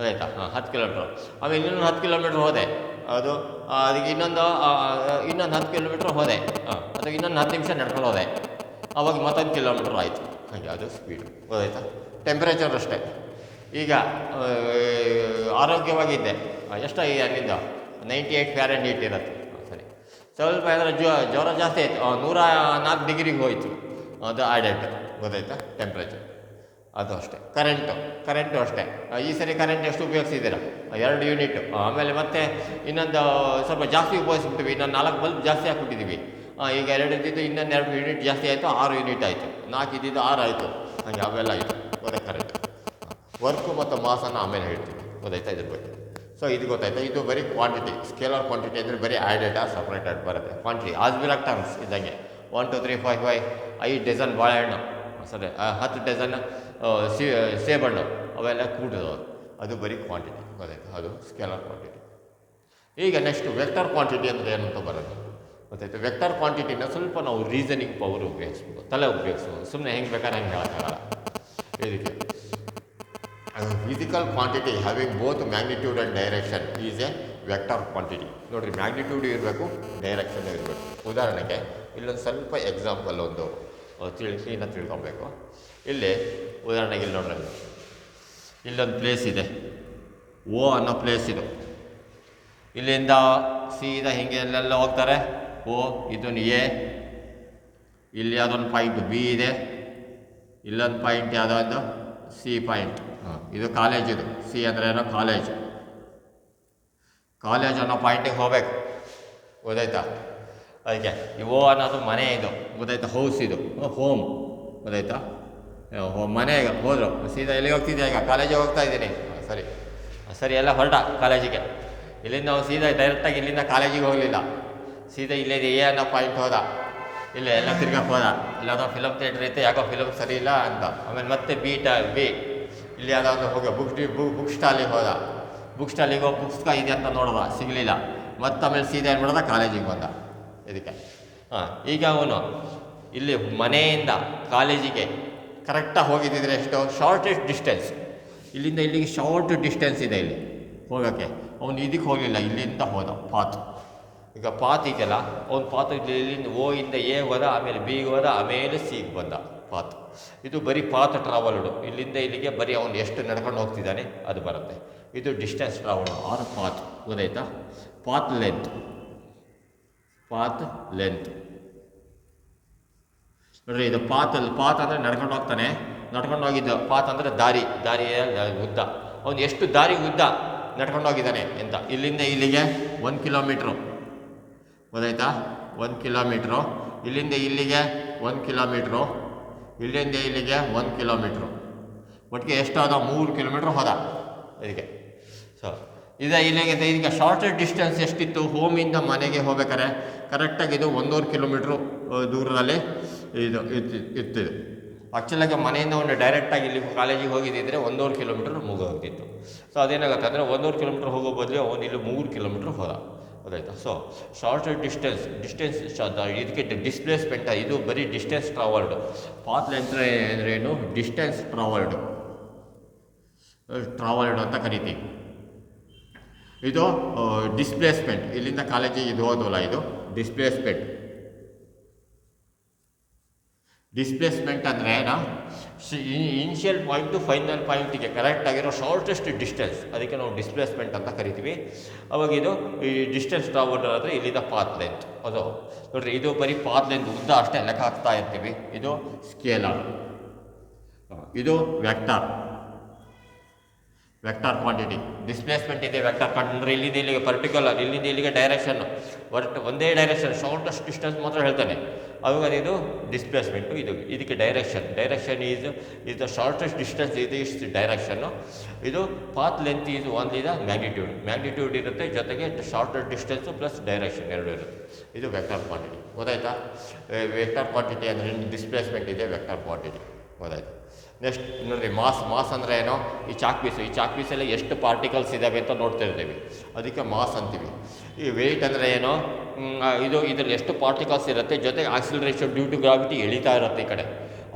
ಆಯಿತಾ? 10 ಕಿಲೋಮೀಟ್ರ್. ಆಮೇಲೆ ಇನ್ನೊಂದು 10 ಕಿಲೋಮೀಟ್ರ್ ಹೋದೆ. ಅದಕ್ಕೆ ಇನ್ನೊಂದು 10 ಕಿಲೋಮೀಟ್ರ್ ಹೋದೆ. ಅದಕ್ಕೆ ಇನ್ನೊಂದು 10 ನಿಮಿಷ ನಡ್ಕೊಂಡು ಹೋದೆ. ಅವಾಗ ಮತ್ತೊಂದು ಕಿಲೋಮೀಟ್ರ್ ಆಯಿತು. ಹಾಗೆ ಅದು ಸ್ಪೀಡು. ಗೊತ್ತಾಯ್ತಾ? ಟೆಂಪ್ರೇಚರ್ ಅಷ್ಟೇ. ಈಗ ಆರೋಗ್ಯವಾಗಿದ್ದೆ, ಎಷ್ಟು ಅಲ್ಲಿಂದ 98 ಫ್ಯಾರೆನ್ಹೀಟ್ ಇರುತ್ತೆ. ಸರಿ, ಸ್ವಲ್ಪ ಅಂದರೆ ಜ್ವರ ಜಾಸ್ತಿ ಆಯಿತು, 104 ಡಿಗ್ರಿಗೆ ಹೋಯಿತು. ಅದು ಆಡೆಡ್. ಗೊತ್ತಾಯ್ತಾ? ಟೆಂಪ್ರೇಚರ್ ಅದು ಅಷ್ಟೇ. ಕರೆಂಟು ಅಷ್ಟೇ. ಈ ಸರಿ ಕರೆಂಟ್ ಎಷ್ಟು ಉಪಯೋಗಿಸಿದ್ದೀರ? 2 ಯೂನಿಟ್. ಆಮೇಲೆ ಮತ್ತೆ ಇನ್ನೊಂದು ಸ್ವಲ್ಪ ಜಾಸ್ತಿ ಉಪಯೋಗಿಸ್ಬಿಟ್ಟಿವಿ. ಇನ್ನೊಂದು 4 ಬಲ್ಬ್ ಜಾಸ್ತಿ ಹಾಕ್ಬಿಟ್ಟಿದ್ದೀವಿ. ಈಗ 2 ಇದ್ದಿದ್ದು ಇನ್ನೊಂದು 2 ಯೂನಿಟ್ ಜಾಸ್ತಿ ಆಯಿತು, 6 ಯೂನಿಟ್ ಆಯಿತು. 4 ಇದ್ದಿದ್ದು 6 ಆಯಿತು. ಹಾಗೆ ಅವೆಲ್ಲ ಆಯಿತು. ಗೊತ್ತಾಯ್ತು? ಕರೆಂಟ್ ವರ್ಕು ಮತ್ತು ಮಾಸನ್ನು ಆಮೇಲೆ ಹೇಳ್ತೀವಿ. ಗೊತ್ತಾಯ್ತಾ ಇದ್ರ ಬಗ್ಗೆ? ಸೊ ಇದು ಗೊತ್ತಾಯ್ತಾ? ಇದು ಬರೀ ಕ್ವಾಂಟಿಟಿ. ಸ್ಕೇಲರ್ ಕ್ವಾಂಟಿಟಿ ಅಂದರೆ ಬರೀ ಆ್ಯಡೆಡ್ ಸಪ್ರೇಟೆಡ್ ಬರುತ್ತೆ. ಕ್ವಾಂಟಿಟಿ ಆಲ್ಜಿಬ್ರಾಯಿಕ್ ಟರ್ಮ್ಸ್ ಇದ್ದಂಗೆ 1 2 3 4 5 5 ಡಜನ್ ಬಾಳೆಹಣ್ಣು, ಸರಿ, 10 ಡಜನ್ ಸೇಬಣ್ಣು, ಅವೆಲ್ಲ ಕೂಡೋದು. ಅದು ಬರೀ ಕ್ವಾಂಟಿಟಿ. ಗೊತ್ತಾಯ್ತು? ಅದು ಸ್ಕೇಲರ್ ಕ್ವಾಂಟಿಟಿ. ಈಗ ನೆಕ್ಸ್ಟ್ ವೆಕ್ಟರ್ ಕ್ವಾಂಟಿಟಿ ಅಂದರೆ ಏನಂತ ಬರೋದು. ಗೊತ್ತಾಯ್ತು? ವೆಕ್ಟರ್ ಕ್ವಾಂಟಿಟಿನ ಸ್ವಲ್ಪ ನಾವು ರೀಸನಿಂಗ್ ಪವರ್ ಉಪಯೋಗಿಸ್ಬೋದು, ತಲೆ ಉಪಯೋಗಿಸ್ಬೋದು. ಸುಮ್ಮನೆ ಹೆಂಗೆ ಬೇಕಾದ್ರೆ ಹೆಂಗೆ ಹೇಳೋಕ್ಕಾಗಲ್ಲ. ಇದಕ್ಕೆ physical quantity having both magnitude and direction is a vector quantity ನೋಡಿರಿ, ಮ್ಯಾಗ್ನಿಟ್ಯೂಡ್ ಇರಬೇಕು, ಡೈರೆಕ್ಷನ್ ಇರಬೇಕು. ಉದಾಹರಣೆಗೆ ಇಲ್ಲೊಂದು ಸ್ವಲ್ಪ ಎಕ್ಸಾಂಪಲ್ ಒಂದು ಕ್ಲೀನಾಗಿ ತಿಳ್ಕೊಬೇಕು. ಇಲ್ಲಿ ಉದಾಹರಣೆಗೆ ಇಲ್ಲಿ ನೋಡ್ರಿ, ಇಲ್ಲೊಂದು ಪ್ಲೇಸ್ ಇದೆ, ಓ ಅನ್ನೋ ಪ್ಲೇಸ್ ಇದು. ಇಲ್ಲಿಂದ ಸೀದಾ ಹಿಂಗೆ ಎಲ್ಲೆಲ್ಲ ಹೋಗ್ತಾರೆ. ಓ ಇದೊಂದು ಎ, ಇಲ್ಲಿ ಯಾವುದೊಂದು ಪಾಯಿಂಟ್ ಬಿ ಇದೆ, ಇಲ್ಲೊಂದು ಪಾಯಿಂಟ್ ಯಾವುದೋ ಒಂದು ಸಿ ಪಾಯಿಂಟ್. ಇದು ಕಾಲೇಜ್, ಇದು ಸಿ ಅಂದರೆ ಏನೋ ಕಾಲೇಜ್. ಕಾಲೇಜ್ ಅನ್ನೋ ಪಾಯಿಂಟಿಗೆ ಹೋಗ್ಬೇಕು, ಗೊತ್ತಾಯ್ತಾ? ಅದಕ್ಕೆ ಈ ಓ ಅನ್ನೋದು ಮನೆ, ಇದು ಗೊತ್ತಾಯ್ತಾ? ಹೌಸ್, ಇದು ಹೋಮ್, ಗೊತ್ತಾಯ್ತಾ? ಮನೆಗೆ ಹೋದರು, ಸೀದಾ ಎಲ್ಲಿಗೆ ಹೋಗ್ತಿದ್ದೆ? ಈಗ ಕಾಲೇಜಿಗೆ ಹೋಗ್ತಾ ಇದ್ದೀನಿ. ಸರಿ ಸರಿ, ಎಲ್ಲ ಹೊರಟ ಕಾಲೇಜಿಗೆ. ಇಲ್ಲಿಂದ ನಾವು ಸೀದಾ ಡೈರೆಕ್ಟಾಗಿ ಇಲ್ಲಿಂದ ಕಾಲೇಜಿಗೆ ಹೋಗಲಿಲ್ಲ, ಸೀದಾ ಇಲ್ಲೇ ಎ ಅನ್ನೋ ಪಾಯಿಂಟ್ ಹೋದ. ಇಲ್ಲೇ ಎಲ್ಲ ತಿರ್ಗಕ್ಕೆ ಹೋದ. ಇಲ್ಲಾದೋ ಫಿಲಮ್ ಥಿಯೇಟ್ರ್ ಐತೆ, ಯಾಕೋ ಫಿಲಮ್ ಸರಿ ಇಲ್ಲ ಅಂತ. ಆಮೇಲೆ ಮತ್ತೆ ಬಿ ಇಲ್ಲಿ ಯಾವುದೋ ಒಂದು ಹೋಗಿ ಬುಕ್ ಸ್ಟಾಲಿಗೆ ಹೋದ. ಬುಕ್ ಸ್ಟಾಲಿಗೆ ಹೋಗಿ ಪುಸ್ತಕ ಇದೆ ಅಂತ ನೋಡ್ದ, ಸಿಗಲಿಲ್ಲ. ಮತ್ತೆ ಆಮೇಲೆ ಸೀದಾ ಏನು ಮಾಡ್ದ? ಕಾಲೇಜಿಗೆ ಬಂದ. ಇದಕ್ಕೆ ಈಗ ಅವನು ಇಲ್ಲಿ ಮನೆಯಿಂದ ಕಾಲೇಜಿಗೆ ಕರೆಕ್ಟಾಗಿ ಹೋಗಿದ್ದಿದ್ರೆ ಎಷ್ಟು? ಶಾರ್ಟೆಸ್ಟ್ ಡಿಸ್ಟೆನ್ಸ್, ಇಲ್ಲಿಂದ ಇಲ್ಲಿಗೆ ಶಾರ್ಟ್ ಡಿಸ್ಟೆನ್ಸ್ ಇದೆ ಇಲ್ಲಿ ಹೋಗೋಕ್ಕೆ. ಅವನು ಇದಕ್ಕೆ ಹೋಗಲಿಲ್ಲ, ಇಲ್ಲಿಂದ ಹೋದ ಪಾತ್. ಈಗ ಪಾತ್ ಇದೆಯಲ್ಲ, ಅವ್ನು ಪಾತ್ ಇಲ್ಲಿಂದ ಓ ಇಂದ ಎ ಹೋದ, ಆಮೇಲೆ ಬಿಗೆ ಹೋದ, ಆಮೇಲೆ ಸಿಗೆ ಬಂದ. ಪಾತ್ ಇದು ಬರೀ ಪಾತ್ ಟ್ರಾವಲ್ಡು. ಇಲ್ಲಿಂದ ಇಲ್ಲಿಗೆ ಬರೀ ಅವನು ಎಷ್ಟು ನಡ್ಕೊಂಡು ಹೋಗ್ತಿದ್ದಾನೆ ಅದು ಬರುತ್ತೆ. ಇದು ಡಿಸ್ಟೆನ್ಸ್ ಟ್ರಾವಲ್ಡ್ ಆರ್ ಪಾತ್, ಗೊತ್ತಾಯ್ತಾ? ಪಾತ್ ಲೆಂತ್ ನೋಡ್ರಿ, ಇದು ಪಾತ್ ಅಂದರೆ ನಡ್ಕೊಂಡು ಹೋಗ್ತಾನೆ. ನಡ್ಕೊಂಡು ಹೋಗಿದ್ದು ಪಾತ್ ಅಂದರೆ ದಾರಿಯ ಉದ್ದ. ಅವನು ಎಷ್ಟು ದಾರಿ ಉದ್ದ ನಡ್ಕೊಂಡು ಹೋಗಿದ್ದಾನೆ ಅಂತ. ಇಲ್ಲಿಂದ ಇಲ್ಲಿಗೆ 1 ಕಿಲೋಮೀಟ್ರು, ಗೊತ್ತಾಯ್ತಾ? 1 ಕಿಲೋಮೀಟ್ರು. ಇಲ್ಲಿಂದ ಇಲ್ಲಿಗೆ 1 ಕಿಲೋಮೀಟ್ರು. ಇಲ್ಲಿಂದ ಇಲ್ಲಿಗೆ 1 ಕಿಲೋಮೀಟ್ರು. ಒಟ್ಟಿಗೆ ಎಷ್ಟಾದ? 3 ಕಿಲೋಮೀಟ್ರ್ ಹೋದ ಇದಕ್ಕೆ. ಸೊ ಇಲ್ಲಿಗೆ ಇದಕ್ಕೆ ಶಾರ್ಟೆಸ್ಟ್ ಡಿಸ್ಟೆನ್ಸ್ ಎಷ್ಟಿತ್ತು? ಹೋಮಿಂದ ಮನೆಗೆ ಹೋಗ್ಬೇಕಾರೆ ಕರೆಕ್ಟಾಗಿ ಇದು 1.5 ಕಿಲೋಮೀಟ್ರು ದೂರದಲ್ಲಿ ಇದು ಇರ್ತಿದ್ದು. ಆ್ಯಕ್ಚುಲಾಗಿ ಮನೆಯಿಂದ ಒಂದು ಡೈರೆಕ್ಟಾಗಿ ಇಲ್ಲಿ ಕಾಲೇಜಿಗೆ ಹೋಗಿದ್ದಿದ್ರೆ 1.5 ಕಿಲೋಮೀಟ್ರ್ ಮುಗೋಗ್ತಿತ್ತು. ಸೊ ಅದೇನಾಗುತ್ತೆ ಅಂದರೆ 1.5 ಕಿಲೋಮೀಟ್ರ್ ಹೋಗೋ ಬದಲು ಅವನು ಇಲ್ಲಿ 3 ಕಿಲೋಮೀಟ್ರ್ ಹೋದ, ಗೊತ್ತಾಯ್ತಾ? ಸೊ ಶಾರ್ಟೆಸ್ಟ್ ಡಿಸ್ಟೆನ್ಸ್ ಇದಕ್ಕೆ ಡಿಸ್ಪ್ಲೇಸ್ಮೆಂಟ್, ಇದು ಬರೀ ಡಿಸ್ಟೆನ್ಸ್ ಟ್ರಾವಲ್ಡ್. ಪಾತ್ ಲೆಂತ್ ಅಂದ್ರೇನು? ಡಿಸ್ಟೆನ್ಸ್ ಟ್ರಾವಲ್ಡ್ ಅಂತ ಕರಿತೀವಿ. ಇದು ಡಿಸ್ಪ್ಲೇಸ್ಮೆಂಟ್, ಇಲ್ಲಿಂದ ಕಾಲೇಜಿಗೆ ಇದು ಹೋದಲ್ಲ, ಇದು ಡಿಸ್ಪ್ಲೇಸ್ಮೆಂಟ್ ಅಂದರೆ ಇನಿಷಿಯಲ್ ಪಾಯಿಂಟ್ ಟು ಫೈನಲ್ ಪಾಯಿಂಟಿಗೆ ಕರೆಕ್ಟಾಗಿರೋ ಶಾರ್ಟೆಸ್ಟ್ ಡಿಸ್ಟೆನ್ಸ್, ಅದಕ್ಕೆ ನಾವು ಡಿಸ್ಪ್ಲೇಸ್ಮೆಂಟ್ ಅಂತ ಕರಿತೀವಿ. ಅವಾಗ ಇದು ಈ ಡಿಸ್ಟೆನ್ಸ್ ಟ್ರಾವಲ್ಡ್ ಆದರೆ ಇಲ್ಲಿಂದ ಪಾತ್ ಲೆಂತ್. ಅದು ನೋಡಿರಿ, ಇದು ಬರೀ ಪಾತ್ ಲೆಂತ್ ಉದ್ದ ಅಷ್ಟೇ ಲೆಕ್ಕ ಹಾಕ್ತಾ ಇರ್ತೀವಿ. ಇದು ಸ್ಕೇಲಾರ್, ಇದು ವೆಕ್ಟಾರ್ ಕ್ವಾಂಟಿಟಿ. ಡಿಸ್ಪ್ಲೇಸ್ಮೆಂಟ್ ಇದೆ ವೆಕ್ಟಾರ್ ಕ್ವಾಂಟಿಟಿ ಅಂದರೆ ಇಲ್ಲಿಂದ ಇಲ್ಲಿಗೆ ಪರ್ಟಿಕ್ಯುಲರ್, ಇಲ್ಲಿಂದ ಇಲ್ಲಿಗೆ ಡೈರೆಕ್ಷನ್ ಒಂದೇ ಡೈರೆಕ್ಷನ್, ಶಾರ್ಟೆಸ್ಟ್ ಡಿಸ್ಟೆನ್ಸ್ ಮಾತ್ರ ಹೇಳ್ತಾನೆ. ಅವಾಗ ಇದು ಡಿಸ್ಪ್ಲೇಸ್ಮೆಂಟು. ಇದಕ್ಕೆ direction is the shortest distance, ಇದು ಇಷ್ಟು ಡೈರೆಕ್ಷನ್ನು. ಇದು path length is only the magnitude ಇರುತ್ತೆ, ಜೊತೆಗೆ ಶಾರ್ಟೆಸ್ಟ್ ಡಿಸ್ಟೆನ್ಸು ಪ್ಲಸ್ ಡೈರೆಕ್ಷನ್ ಎರಡು ಇರುತ್ತೆ. ಇದು ವೆಕ್ಟಾರ್ ಕ್ವಾಂಟಿಟಿ, ಗೊತ್ತಾಯ್ತಾ? ವೆಕ್ಟಾರ್ ಕ್ವಾಂಟಿಟಿ ಅಂದರೆ ಡಿಸ್ಪ್ಲೇಸ್ಮೆಂಟ್ ಇದೆ, ವೆಕ್ಟಾರ್ ಕ್ವಾಂಟಿಟಿ, ಗೊತ್ತಾಯ್ತು? ನೆಕ್ಸ್ಟ್ ನೋಡಿರಿ, ಮಾಸ್ ಅಂದರೆ ಏನೋ? ಈ ಚಾಕ್ ಪೀಸಲ್ಲಿ ಎಷ್ಟು ಪಾರ್ಟಿಕಲ್ಸ್ ಇದ್ದಾವೆ ಅಂತ ನೋಡ್ತಾ ಇರ್ತೀವಿ, ಅದಕ್ಕೆ ಮಾಸ್ ಅಂತೀವಿ. ಈ ವೆಯ್ಟ್ ಅಂದರೆ ಏನೋ? ಇದರಲ್ಲಿ ಎಷ್ಟು ಪಾರ್ಟಿಕಲ್ಸ್ ಇರುತ್ತೆ, ಜೊತೆಗೆ ಆಕ್ಸಿಲರೇಷನ್ ಡ್ಯೂ ಟು ಗ್ರಾವಿಟಿ ಎಳಿತಾ ಇರುತ್ತೆ ಈ ಕಡೆ.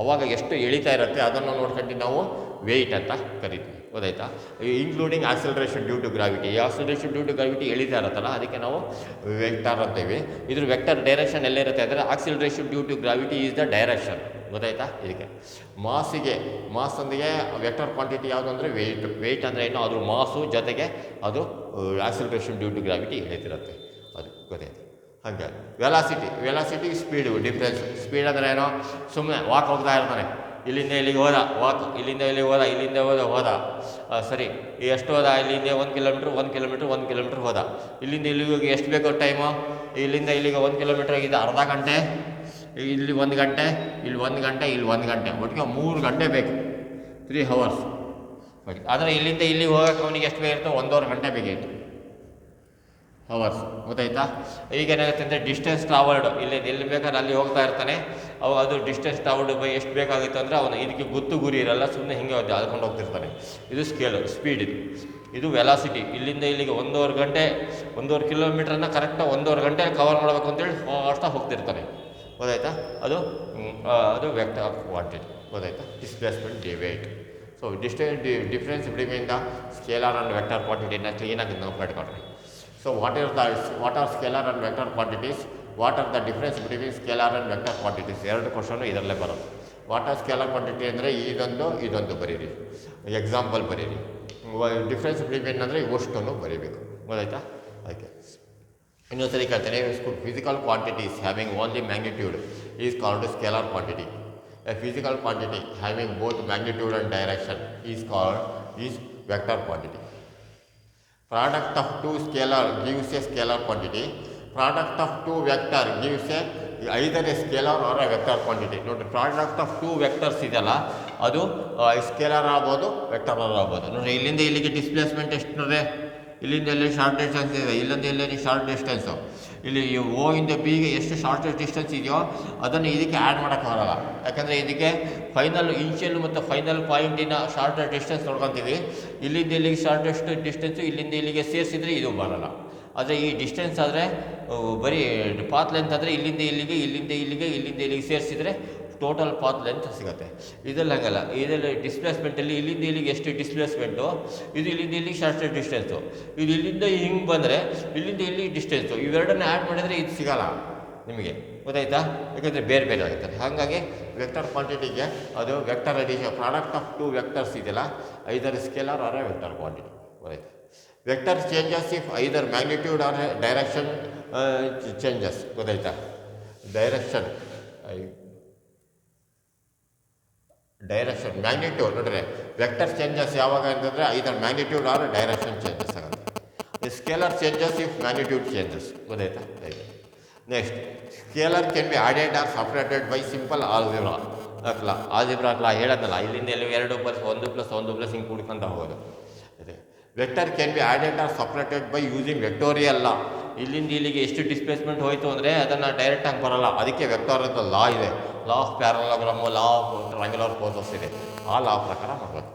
ಅವಾಗ ಎಷ್ಟು ಎಳಿತಾ ಇರುತ್ತೆ ಅದನ್ನು ನೋಡ್ಕೊಂಡು ನಾವು ವೆಯ್ಟ್ ಅಂತ ಕರಿತೀವಿ, ಗೊತ್ತಾಯ್ತಾ? Including acceleration due to gravity. ಈ ಆಕ್ಸಿಲರೇಷನ್ ಡ್ಯೂ ಟು ಗ್ರಾವಿಟಿ ಎಳಿತಾ ಇರುತ್ತಲ್ಲ, ಅದಕ್ಕೆ ನಾವು ವೆಕ್ಟಾರ್ ಅಂತೀವಿ. ಇದ್ರ ವೆಕ್ಟರ್ ಡೈರೆಕ್ಷನ್ ಎಲ್ಲಿರುತ್ತೆ ಅಂದರೆ acceleration due to gravity is the direction, ಗೊತ್ತಾಯ್ತಾ? ಇದಕ್ಕೆ ಮಾಸೊಂದಿಗೆ ವೆಕ್ಟರ್ ಕ್ವಾಂಟಿಟಿ ಯಾವುದು ಅಂದರೆ ವೆಯ್ಟ್ ಅಂದರೆ ಏನು? ಅದ್ರ ಮಾಸು ಜೊತೆಗೆ ಅದು ಆಕ್ಸಿಲರೇಷನ್ ಡ್ಯೂ ಟು ಗ್ರಾವಿಟಿ ಹೇಳ್ತಿರುತ್ತೆ, ಅದು ಗೊತ್ತಾಯ್ತು? ಹಾಗೆ ವೆಲಾಸಿಟಿ ಸ್ಪೀಡು ಡಿಫ್ರೆನ್ಸ್. ಸ್ಪೀಡ್ ಅಂದರೆ ಏನೋ? ಸುಮ್ಮನೆ ವಾಕ್ ಹೋಗ್ತಾ ಇರ್ತಾನೆ, ಇಲ್ಲಿಂದ ಇಲ್ಲಿಗೆ ಹೋದ ಇಲ್ಲಿಂದ ಇಲ್ಲಿಗೆ ಹೋದ ಸರಿ, ಎಷ್ಟು ಹೋದ? ಇಲ್ಲಿಂದ 1 ಕಿಲೋಮೀಟ್ರ್ ಹೋದ. ಇಲ್ಲಿಂದ ಇಲ್ಲಿಗೆ ಹೋಗಿ ಎಷ್ಟು ಬೇಕು ಟೈಮು? ಇಲ್ಲಿಂದ ಇಲ್ಲಿಗೆ 1 ಕಿಲೋಮೀಟ್ರ್ ಆಗಿದೆ ಅರ್ಧ ಗಂಟೆ, ಇಲ್ಲಿ 1 ಗಂಟೆ, ಇಲ್ಲಿ 1 ಗಂಟೆ, ಇಲ್ಲಿ 1 ಗಂಟೆ, ಒಟ್ಟಿಗೆ 3 ಗಂಟೆ ಬೇಕು, 3 hours. ಆದರೆ ಇಲ್ಲಿಂದ ಇಲ್ಲಿಗೆ ಹೋಗೋಕ್ಕೆ ಅವನಿಗೆ ಎಷ್ಟು ಬೇಕಿತ್ತು? 1.5 ಗಂಟೆ ಬೇಕಿತ್ತು, ಅವರ್ಸ್, ಗೊತ್ತಾಯ್ತಾ? ಈಗ ಏನಾಗುತ್ತೆ ಅಂದರೆ ಡಿಸ್ಟೆನ್ಸ್ ಟ್ರಾವಲ್ಡ್, ಎಲ್ಲಿ ಬೇಕಾದ್ರೆ ಅಲ್ಲಿ ಹೋಗ್ತಾ ಇರ್ತಾನೆ. ಅವಾಗ ಅದು ಡಿಸ್ಟೆನ್ಸ್ ಟ್ರಾವಲ್ಡ್ ಎಷ್ಟು ಬೇಕಾಗಿತ್ತು ಅಂದರೆ ಅವನು ಇದಕ್ಕೆ ಗುರಿ ಇರಲ್ಲ, ಸುಮ್ಮನೆ ಹಿಂಗೆ ಅಳ್ಕೊಂಡು ಹೋಗ್ತಿರ್ತಾನೆ. ಇದು ಸ್ಪೀಡ್. ಇದು ವೆಲಾಸಿಟಿ. ಇಲ್ಲಿಂದ ಇಲ್ಲಿಗೆ 1.5 ಗಂಟೆ, 1.5 ಕಿಲೋಮೀಟ್ರನ್ನ ಕರೆಕ್ಟಾಗಿ 1.5 ಗಂಟೆ ಕವರ್ ಮಾಡಬೇಕು ಅಂತೇಳಿ ಫಾಸ್ಟಾಗಿ ಹೋಗ್ತಿರ್ತಾನೆ, ಗೊತ್ತಾಯ್ತಾ? ಅದು ವೆಕ್ಟರ್ ಕ್ವಾಂಟಿಟಿ, ಗೊತ್ತಾಯ್ತಾ? Displacement wait. So difference between the scalar and vector ಕ್ವಾಂಟಿಟಿನ ಕ್ಲೀನಾಗಿ ನಾವು ಪಡ್ಕೊಂಡ್ರಿ. So what are scalar and vector quantities, what are the difference between scalar and vector quantities, ಎರಡು ಕ್ವಶನು ಇದರಲ್ಲೇ ಬರೋದು. ವಾಟ್ ಆರ್ ಸ್ಕೇಲಾರ್ ಕ್ವಾಂಟಿಟಿ ಅಂದರೆ ಇದೊಂದು ಬರೀರಿ, ಎಕ್ಸಾಂಪಲ್ ಬರೀರಿ. ಡಿಫ್ರೆನ್ಸ್ ಬಿಟ್ವೀನ್ ಅಂದರೆ ಇವಷ್ಟನ್ನು ಬರೀಬೇಕು, ಗೊತ್ತಾಯ್ತಾ? ಅದಕ್ಕೆ ಇನ್ನೊಂದ್ಸರಿ ಕೇಳ್ತೇನೆ. Physical quantities having only magnitude is called scalar quantity. A physical quantity having both magnitude and direction is vector quantity. Product of two scalar gives a scalar quantity. Product of two vector gives either a scalar or a vector quantity. ನೋಡಿರಿ, product of two vectors ಇದೆಯಲ್ಲ ಅದು scalar ಆಗ್ಬೋದು, vector ಆಗ್ಬೋದು. ನೋಡಿರಿ, ಇಲ್ಲಿಂದ ಇಲ್ಲಿಗೆ displacement ಎಷ್ಟು ನೋಡ್ರಿ, ಇಲ್ಲಿಂದ ಎಲ್ಲಿ ಶಾರ್ಟ್ ಡಿಸ್ಟೆನ್ಸ್ ಇದೆ, ಇಲ್ಲಿಂದ ಎಲ್ಲೇ ಶಾರ್ಟ್ ಡಿಸ್ಟೆನ್ಸು. ಇಲ್ಲಿ ಓ ಇಂದ ಬಿಗೆ ಎಷ್ಟು ಶಾರ್ಟೆಸ್ಟ್ ಡಿಸ್ಟೆನ್ಸ್ ಇದೆಯೋ ಅದನ್ನು ಇದಕ್ಕೆ ಆ್ಯಡ್ ಮಾಡೋಕ್ಕಾಗಲ್ಲ. ಯಾಕಂದರೆ ಇದಕ್ಕೆ ಫೈನಲ್ ಇನಿಷಿಯಲ್ ಮತ್ತು ಫೈನಲ್ ಪಾಯಿಂಟಿನ ಶಾರ್ಟೆಸ್ಟ್ ಡಿಸ್ಟೆನ್ಸ್ ನೋಡ್ಕೊತೀವಿ. ಇಲ್ಲಿಂದ ಇಲ್ಲಿಗೆ ಶಾರ್ಟೆಸ್ಟ್ ಡಿಸ್ಟೆನ್ಸು ಇಲ್ಲಿಂದ ಇಲ್ಲಿಗೆ ಸೇರಿಸಿದರೆ ಇದು ಬರೋಲ್ಲ. ಆದರೆ ಈ ಡಿಸ್ಟೆನ್ಸ್ ಆದರೆ ಬರೀ ಪಾತ್ ಲೆಂತ್ ಆದರೆ ಇಲ್ಲಿಂದ ಇಲ್ಲಿಗೆ ಸೇರಿಸಿದರೆ ಟೋಟಲ್ ಪಾತ್ ಲೆಂತ್ ಸಿಗುತ್ತೆ. ಇದರಲ್ಲಿ ಹಾಗಲ್ಲ. ಇದರಲ್ಲಿ ಡಿಸ್ಪ್ಲೇಸ್ಮೆಂಟಲ್ಲಿ ಇಲ್ಲಿಂದ ಇಲ್ಲಿಗೆ ಎಷ್ಟು ಡಿಸ್ಪ್ಲೇಸ್ಮೆಂಟು, ಇದು ಇಲ್ಲಿಂದ ಇಲ್ಲಿಗೆ ಶಾರ್ಟೆಸ್ಟ್ ಡಿಸ್ಟೆನ್ಸು, ಇದು ಇಲ್ಲಿಂದ ಹಿಂಗೆ ಬಂದರೆ ಇಲ್ಲಿಂದ ಇಲ್ಲಿಗೆ ಡಿಸ್ಟೆನ್ಸು, ಇವೆರಡನ್ನ ಆ್ಯಡ್ ಮಾಡಿದರೆ ಇದು ಸಿಗೋಲ್ಲ ನಿಮಗೆ, ಗೊತ್ತಾಯ್ತಾ? ಯಾಕಂದರೆ ಬೇರೆ ಬೇರೆ ಆಗುತ್ತದೆ. ಹಾಗಾಗಿ ವೆಕ್ಟರ್ ಕ್ವಾಂಟಿಟಿಗೆ ಅದು vector addition, product of two vectors ಇದೆಯಲ್ಲ, either scalar or vector quantity, ಗೊತ್ತಾಯ್ತಾ? Vector changes if either magnitude or direction changes, ಗೊತ್ತಾಯ್ತಾ? ಡೈರೆಕ್ಷನ್ ಮ್ಯಾಗ್ನಿಟ್ಯೂಡ್ ನೋಡ್ರಿ, ವೆಕ್ಟರ್ ಚೇಂಜಸ್ ಯಾವಾಗ ಅಂತಂದರೆ either magnitude or direction changes ಆಗುತ್ತೆ. Scalar changes if magnitude changes, ಗೊತ್ತಾಯ್ತಾ? Next, scalar can be added or separated by simple algebra. Algebra ಹೇಳೋದಲ್ಲ, ಇಲ್ಲಿಂದ ಎಲ್ಲಿ 2 + 1 + 1 ಹಿಂಗೆ ಕೂಡ್ಕೊಂತ ಹೋಗೋದು. Vector can be added or separated by using vectorial law. ಇಲ್ಲಿಂದ ಇಲ್ಲಿಗೆ ಎಷ್ಟು ಡಿಸ್ಪ್ಲೇಸ್ಮೆಂಟ್ ಹೋಯಿತು ಅಂದರೆ ಅದನ್ನು ಡೈರೆಕ್ಟಾಗಿ ಬರೋಲ್ಲ, ಅದಕ್ಕೆ ವೆಕ್ಟೋರಿಯಲ್ ಲಾ ಇದೆ. Law of parallelogram, law of triangular forces ಇದೆ. ಆ ಲಾ ಪ್ರಕಾರ ಮಾಡಬೇಕು.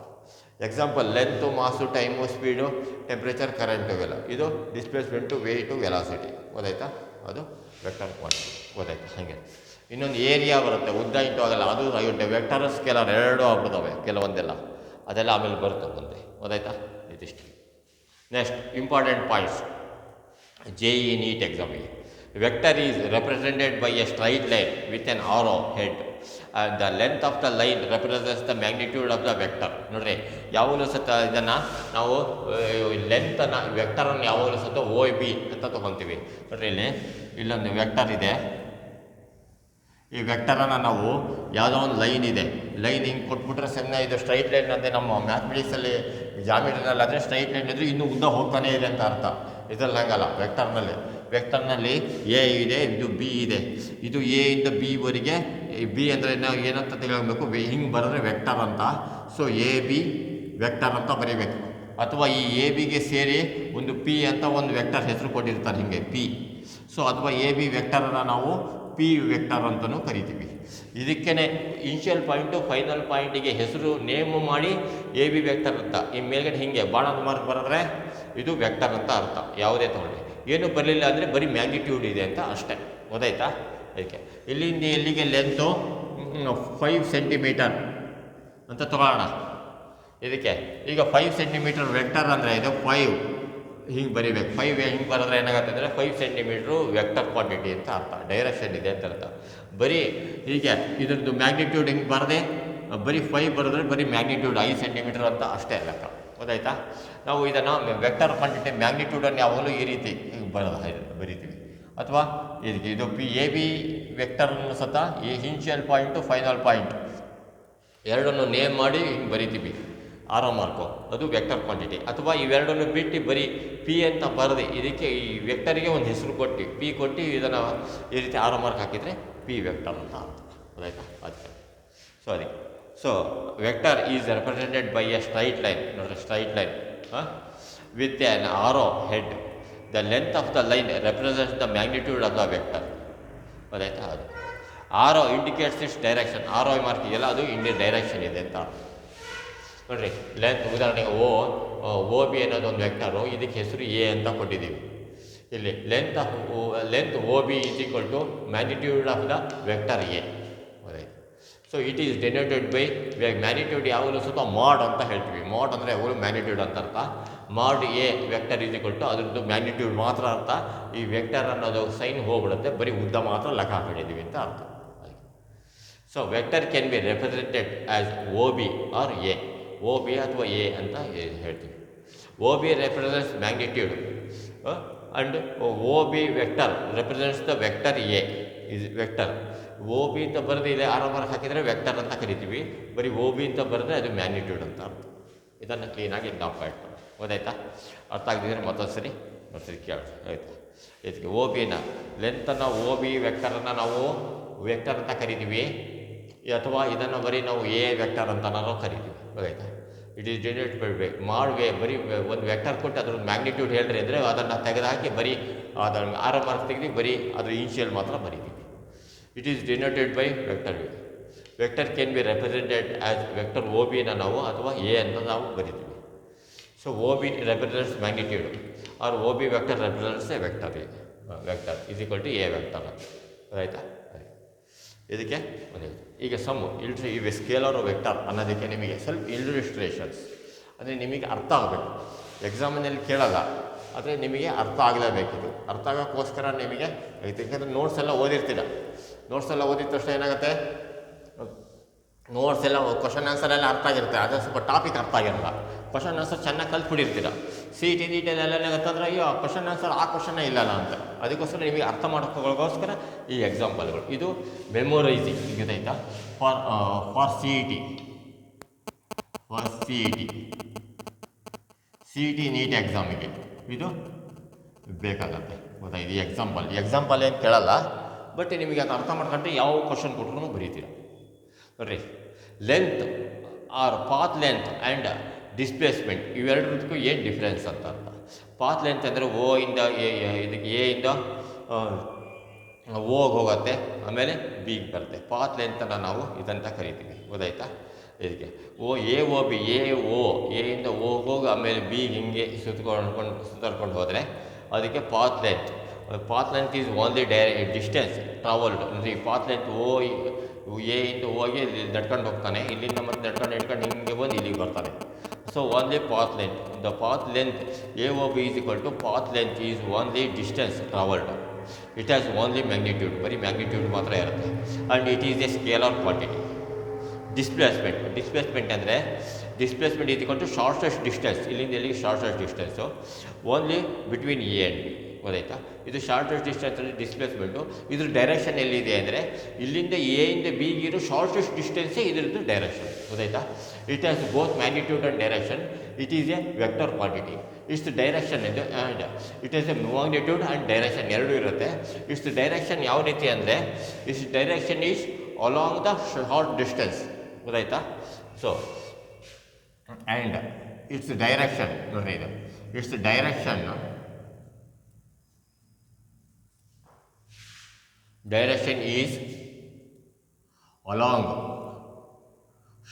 Example, length, mass, time, speed, temperature, current ಇವೆಲ್ಲ ಇದು ಡಿಸ್ಪ್ಲೇಸ್ಮೆಂಟು, ವೆಯ್ಟು, ವೆಲಾಸಿಟಿ, ಗೊತ್ತಾಯ್ತಾ? ಅದು ವೆಕ್ಟರ್ ಕ್ವಾಂಟಿಟಿ, ಗೊತ್ತಾಯ್ತಾ? ಹಾಗೆ ಇನ್ನೊಂದು ಏರಿಯಾ ಬರುತ್ತೆ, ಉದ್ದ ಇಂಟು ಆಗಲ್ಲ, ಅದು ವೆಕ್ಟರ್ ಸ್ಕೇಲರ್ ಎರಡೂ ಆಗ್ಬಿಡ್ತವೆ ಕೆಲವೊಂದೆಲ್ಲ, ಅದೆಲ್ಲ ಆಮೇಲೆ ಬರುತ್ತೆ ಮುಂದೆ, ಗೊತ್ತಾಯ್ತಾ? ಇದಿಷ್ಟು. Next important points JEE NEET ಎಕ್ಸಾಮಿಗೆ. Vector is represented by a straight line with an arrow head and the length of the line represents the magnitude of the vector. ನೋಡ್ರಿ, ಯಾವಾಗಲೂ ಸತ ಇದನ್ನು ನಾವು ಲೆಂತನ್ನು ವೆಕ್ಟರನ್ನು ಯಾವಾಗಲೂ ಸತ OB ಅಂತ ತೊಗೊತೀವಿ. ನೋಡ್ರಿ, ಇಲ್ಲೊಂದು ವೆಕ್ಟರ್ ಇದೆ, ಈ ವೆಕ್ಟರನ್ನು ನಾವು ಯಾವುದೋ ಒಂದು ಲೈನ್ ಇದೆ, ಲೈನ್ ಹಿಂಗೆ ಕೊಟ್ಬಿಟ್ರೆ ಸಣ್ಣ ಇದು ಸ್ಟ್ರೈಟ್ ಲೈನ್ ಅಂದರೆ ನಮ್ಮ ಮ್ಯಾಥಮೆಟಿಕ್ಸಲ್ಲಿ ಜಾಮಿಟ್ರಿನಲ್ಲಿ ಆದರೆ ಸ್ಟ್ರೈಟ್ ಲೈನ್ ಇದ್ದರೆ ಇನ್ನೂ ಉದ್ದ ಹೋಗ್ತಾನೆ ಇದೆ ಅಂತ ಅರ್ಥ. ಇದರಲ್ಲಿ ಹಂಗಲ್ಲ, ವೆಕ್ಟರ್ನಲ್ಲಿ ಎ ಇದೆ, ಇದು ಬಿ ಇದೆ, ಇದು ಎ ಇಂದ ಬಿ ವರೆಗೆ, ಬಿ ಅಂದರೆ ನಾವು ಏನಂತ ತಿಳ್ಕೊಬೇಕು, ಹಿಂಗೆ ಬರೆದ್ರೆ ವೆಕ್ಟರ್ ಅಂತ. ಸೊ ಎ ಬಿ ವೆಕ್ಟರ್ ಅಂತ ಬರೀಬೇಕು. ಅಥವಾ ಈ ಎ ಬಿಗೆ ಸೇರಿ ಒಂದು ಪಿ ಅಂತ ಒಂದು ವೆಕ್ಟರ್ ಹೆಸರು ಕೊಟ್ಟಿರ್ತಾರೆ, ಹೀಗೆ ಪಿ. ಸೊ ಅಥವಾ ಎ ಬಿ ವೆಕ್ಟರನ್ನು ನಾವು ಪಿ ವೆಕ್ಟರ್ ಅಂತಲೂ ಕರಿತೀವಿ. ಇದಕ್ಕೇ ಇನಿಷಿಯಲ್ ಪಾಯಿಂಟು ಫೈನಲ್ ಪಾಯಿಂಟಿಗೆ ಹೆಸರು ನೇಮ್ ಮಾಡಿ ಎ ಬಿ ವೆಕ್ಟರ್ ಅಂತ ಈ ಮೇಲ್ಗಡೆ ಹಿಂಗೆ ಬಾಣದ ಮಾರ್ಕ್ ಬರೆದ್ರೆ ಇದು ವೆಕ್ಟರ್ ಅಂತ ಅರ್ಥ. ಯಾವುದೇ ತೊಗೊಳ್ಳಿ, ಏನು ಬರಲಿಲ್ಲ ಅಂದರೆ ಬರೀ ಮ್ಯಾಗ್ನಿಟ್ಯೂಡ್ ಇದೆ ಅಂತ ಅಷ್ಟೇ, ಗೊತ್ತಾಯ್ತಾ? ಅದಕ್ಕೆ ಇಲ್ಲಿಂದ ಎಲ್ಲಿಗೆ ಲೆಂತು 5 ಸೆಂಟಿಮೀಟರ್ ಅಂತ ತಗೊಳ್ಳೋಣ. ಇದಕ್ಕೆ ಈಗ 5 ಸೆಂಟಿಮೀಟರ್ ವೆಕ್ಟರ್ ಅಂದರೆ ಇದು 5 ಹಿಂಗೆ ಬರೀಬೇಕು. 5 ಹಿಂಗೆ ಬರೆದ್ರೆ ಏನಾಗುತ್ತೆ ಅಂದರೆ 5 ಸೆಂಟಿಮೀಟ್ರು ವೆಕ್ಟರ್ ಕ್ವಾಂಟಿಟಿ ಅಂತ ಅರ್ಥ, ಡೈರೆಕ್ಷನ್ ಇದೆ ಅಂತ ಅರ್ಥ. ಬರೀ ಹೀಗೆ ಇದರದ್ದು ಮ್ಯಾಗ್ನಿಟ್ಯೂಡ್ ಹಿಂಗೆ ಬರದೆ ಬರೀ 5 ಬರೆದ್ರೆ ಬರೀ ಮ್ಯಾಗ್ನಿಟ್ಯೂಡ್ 5 ಸೆಂಟಿಮೀಟರ್ ಅಂತ ಅಷ್ಟೇ ಲೆಕ್ಕ, ಗೊತ್ತಾಯ್ತಾ? ನಾವು ಇದನ್ನು ವೆಕ್ಟರ್ ಕ್ವಾಂಟಿಟಿ ಮ್ಯಾಗ್ನಿಟ್ಯೂಡನ್ನು ಯಾವಾಗಲೂ ಈ ರೀತಿ ಬರೀತೀವಿ. ಅಥವಾ ಇದಕ್ಕೆ ಇದು ಎ ಬಿ ವೆಕ್ಟರನ್ನು ಸತ ಈ ಇನಿಷಿಯಲ್ ಪಾಯಿಂಟು ಫೈನಲ್ ಪಾಯಿಂಟ್ ಎರಡನ್ನು ನೇಮ್ ಮಾಡಿ ಹಿಂಗೆ ಬರಿತೀವಿ, ಆರೋ ಮಾರ್ಕು, ಅದು ವೆಕ್ಟರ್ ಕ್ವಾಂಟಿಟಿ. ಅಥವಾ ಇವೆರಡನ್ನು ಬಿಟ್ಟು ಬರೀ ಪಿ ಅಂತ ಬರೆದು ಇದಕ್ಕೆ ಈ ವೆಕ್ಟರಿಗೆ ಒಂದು ಹೆಸರು ಕೊಟ್ಟು ಪಿ ಕೊಟ್ಟು ಇದನ್ನು ಈ ರೀತಿ ಆರೋ ಮಾರ್ಕ್ ಹಾಕಿದರೆ ಪಿ ವೆಕ್ಟರ್ ಅಂತ ಅರ್ಥ, ಗೊತ್ತಾಯ್ತಾ? ಅದಕ್ಕೆ so vector is represented by a straight line. ನೋಡಿರಿ, straight line with an arrow head. The length of the line represents the magnitude of the vector, ಗೊತ್ತಾಯ್ತಾ? ಅದು arrow indicates its direction. Arrow mark ಇದೆಯಲ್ಲ ಅದು Indian direction ಇದೆ ಅಂತ ಅರ್ಥ. ನೋಡಿರಿ, length ಉದಾಹರಣೆಗೆ ಓ ಬಿ ಅನ್ನೋದು ಒಂದು ವೆಕ್ಟರು, ಇದಕ್ಕೆ ಹೆಸರು ಎ ಅಂತ ಕೊಟ್ಟಿದ್ದೀವಿ. ಇಲ್ಲಿ length O B is equal to magnitude of the vector A, right? So it is denoted by magnitude ಯಾವಾಗಲೂ ಸ್ವಲ್ಪ ಮಾಡ್ ಅಂತ ಹೇಳ್ತೀವಿ. ಮಾಡ್ ಅಂದರೆ ಯಾವಾಗಲೂ ಮ್ಯಾಗ್ನಿಟ್ಯೂಡ್ ಅಂತ ಅರ್ಥ. Mod a vector is equal to ಅದ್ರದ್ದು ಮ್ಯಾಗ್ನಿಟ್ಯೂಡ್ ಮಾತ್ರ ಅರ್ಥ, ಈ ವೆಕ್ಟರ್ ಅನ್ನೋದು ಸೈನ್ ಹೋಗ್ಬಿಡುತ್ತೆ, ಬರೀ ಉದ್ದ ಮಾತ್ರ ಲೆಕ್ಕ ಹಾಕೊಂಡಿದ್ದೀವಿ ಅಂತ ಅರ್ಥ. So vector can be represented as O B or A, O B ಅಥವಾ ಎ ಅಂತ ಹೇಳ್ತೀವಿ. O B represents magnitude and O B vector represents the vector A is vector. O B ಅಂತ ಬರೆದು ಇಲ್ಲಿ ಆರಾಮಾಗಿ ಹಾಕಿದರೆ ವೆಕ್ಟರ್ ಅಂತ ಕರಿತೀವಿ, ಬರೀ ಒ ಬಿ ಅಂತ ಬರೆದ್ರೆ ಅದು ಮ್ಯಾಗ್ನಿಟ್ಯೂಡ್ ಅಂತ ಅರ್ಥ. ಇದನ್ನು ಕ್ಲೀನಾಗಿ ಜ್ಞಾಪಕ ಇಟ್ಕೊಂಡು ಗೊತ್ತಾಯ್ತಾ? ಅರ್ಥ ಆಗದಿದ್ರೆ ಮತ್ತೊಂದು ಸರಿ ಕೇಳಿ ಆಯಿತಾ? ಇದಕ್ಕೆ ಒ ಬಿನ ಲೆಂತನ್ನು ಒ ಬಿ ವೆಕ್ಟರನ್ನು ನಾವು ವೆಕ್ಟರ್ ಅಂತ ಕರಿತೀವಿ, ಅಥವಾ ಇದನ್ನು ಬರೀ ನಾವು ಎ ವೆಕ್ಟರ್ ಅಂತ ನಾವು ಕರಿತೀವಿ. ಗೊತ್ತಾಯ್ತಾ? ಇಟ್ ಈಸ್ ಡಿನೋಟೆಡ್ ಬೈ ಮಾಡುವೆ, ಬರೀ ಒಂದು ವೆಕ್ಟರ್ ಕೊಟ್ಟು ಅದ್ರ ಮ್ಯಾಗ್ನಿಟ್ಯೂಡ್ ಹೇಳ್ರಿ ಅಂದರೆ ಅದನ್ನು ತೆಗೆದುಹಾಕಿ ಬರೀ ಅದನ್ನು ಆರೋ ಮಾರ್ಕ್ಸ್ ತೆಗೆದು ಬರೀ ಅದ್ರ ಇನಿಷಿಯಲ್ ಮಾತ್ರ ಬರೀತೀವಿ. It is denoted by vector V. Vector can be represented as vector ಒ ಬಿನ ನಾವು ಅಥವಾ ಎ ಅಂತ ನಾವು ಬರೀತೀವಿ. So O B represents magnitude R O B vector represents A vector A vector is equal to A vector ಅಂತ. ಆಯಿತಾ? ಇದಕ್ಕೆ ಈಗ sum ಇವೆ scalar vector ಅನ್ನೋದಕ್ಕೆ ನಿಮಗೆ ಸ್ವಲ್ಪ ಇಲ್ಯುಸ್ಟ್ರೇಷನ್ಸ್ ಅಂದರೆ ನಿಮಗೆ ಅರ್ಥ ಆಗಬೇಕು. ಎಕ್ಸಾಮಿನಲ್ಲಿ ಕೇಳಲ್ಲ, ಆದರೆ ನಿಮಗೆ ಅರ್ಥ ಆಗಲೇಬೇಕಿದು. ಅರ್ಥ ಆಗೋಕ್ಕೋಸ್ಕರ ನಿಮಗೆ ಯಾಕಂದರೆ ನೋಟ್ಸ್ ಎಲ್ಲ ಓದಿರ್ತೀರ. ನೋಟ್ಸ್ ಎಲ್ಲ ಓದಿದ ತಕ್ಷಣ ಏನಾಗುತ್ತೆ, ನೋಟ್ಸ್ ಎಲ್ಲ ಕ್ವಶನ್ ಆನ್ಸರ್ ಎಲ್ಲ ಅರ್ಥ ಆಗಿರುತ್ತೆ, ಆದರೆ ಸ್ವಲ್ಪ ಟಾಪಿಕ್ ಅರ್ಥ ಆಗಿರಲ್ಲ. ಕ್ವಶನ್ ಆನ್ಸರ್ ಚೆನ್ನಾಗಿ ಕಲ್ತ್ಬಿಟ್ಟಿರ್ತೀರ. ಸಿ ಟಿ ಎಲ್ಲ ಏನಾಗುತ್ತಂದ್ರೆ ಅಯ್ಯೋ ಕ್ವಶನ್ ಆನ್ಸರ್ ಆ ಕ್ವಶನ್ನೇ ಇಲ್ಲಲ್ಲ ಅಂತ. ಅದಕ್ಕೋಸ್ಕರ ನಿಮಗೆ ಅರ್ಥ ಮಾಡೋಕ್ಕೋಸ್ಕರ ಈ ಎಕ್ಸಾಂಪಲ್ಗಳು. ಇದು ಮೆಮೊರೈಸಿಂಗ್ ಗೊತ್ತಾಯ್ತಾ? For C E T NEET ಎಕ್ಸಾಮಿಗೆ ಇದು ಬೇಕಾಗತ್ತೆ. ಗೊತ್ತಾಯ್ತು? ಈ ಎಕ್ಸಾಂಪಲ್ ಏನು ಕೇಳಲ್ಲ, ಬಟ್ ನಿಮಗೆ ಅದು ಅರ್ಥ ಮಾಡ್ಕೊಂಡ್ರೆ ಯಾವ ಕ್ವಶನ್ ಕೊಟ್ಟರು ಬರೀತೀರ. ನೋಡ್ರಿ, length or path length and displacement ಇವೆರಡಕ್ಕೂ ಏನು ಡಿಫ್ರೆನ್ಸ್ ಅಂತ ಅರ್ಥ. ಪಾತ್ ಲೆಂತ್ ಅಂದರೆ ಓ ಇಂದ ಇದಕ್ಕೆ ಎ ಇಂದ ಓಗೆ ಹೋಗುತ್ತೆ, ಆಮೇಲೆ ಬಿಗೆ ಬರುತ್ತೆ. ಪಾತ್ ಲೆಂತನ್ನು ನಾವು ಇದಂತ ಕರಿತೀವಿ. ಗೊತ್ತಾಯ್ತಾ? ಇದಕ್ಕೆ ಒ ಬಿ ಎ ಇಂದ ಓಗೆ ಹೋಗಿ ಆಮೇಲೆ ಬಿಗೆ ಹಿಂಗೆ ಸುತ್ತರ್ಕೊಂಡು ಹೋದರೆ ಅದಕ್ಕೆ path length. Path length is only distance travelled. ಅಂದರೆ ಈ ಪಾತ್ ಲೆಂತ್ ಎ ಇಂದ ಓಗೆ ನಡ್ಕೊಂಡು ಹೋಗ್ತಾನೆ, ಇಲ್ಲಿಂದ ಮತ್ತೆ ನಡ್ಕೊಂಡು ಹಿಂಗೆ ಬಂದು ಇಲ್ಲಿಗೆ ಬರ್ತಾನೆ. So only path length. The path length AOB is equal to path length is only distance travelled. It has only magnitude, ಬರೀ ಮ್ಯಾಗ್ನಿಟ್ಯೂಡ್ ಮಾತ್ರ ಇರುತ್ತೆ. And it is a scalar quantity. Displacement ಅಂದರೆ displacement is equal to shortest distance. ಇಲ್ಲಿಂದ ಎಲ್ಲಿಗೆ shortest distance only between A and B. ಗೊತ್ತಾಯ್ತಾ? ಇದು shortest distance ಅಂದರೆ displacement. ಇದ್ರ ಡೈರೆಕ್ಷನ್ ಎಲ್ಲಿದೆ ಅಂದರೆ ಇಲ್ಲಿಂದ ಎ ಇಂದ ಬಿಗೆ ಇರೋ ಶಾರ್ಟೆಸ್ಟ್ ಡಿಸ್ಟೆನ್ಸೇ ಇದರದ್ದು ಡೈರೆಕ್ಷನ್. ಗೊತ್ತಾಯ್ತಾ? It has both magnitude and direction. It is a vector quantity. ಇಷ್ಟು ಡೈರೆಕ್ಷನ್ ಇದೆ and it is A magnitude and direction ಎರಡೂ ಇರುತ್ತೆ. ಇಷ್ಟು ಡೈರೆಕ್ಷನ್ ಯಾವ ರೀತಿ ಅಂದರೆ ಇಷ್ಟು direction is along the short distance. ಗೊತ್ತಾಯ್ತಾ? ಸೊ ಆ್ಯಂಡ್ ಇಟ್ಸ್ ಡೈರೆಕ್ಷನ್ ನೋಡಿರಿ, ಇದು it's direction is along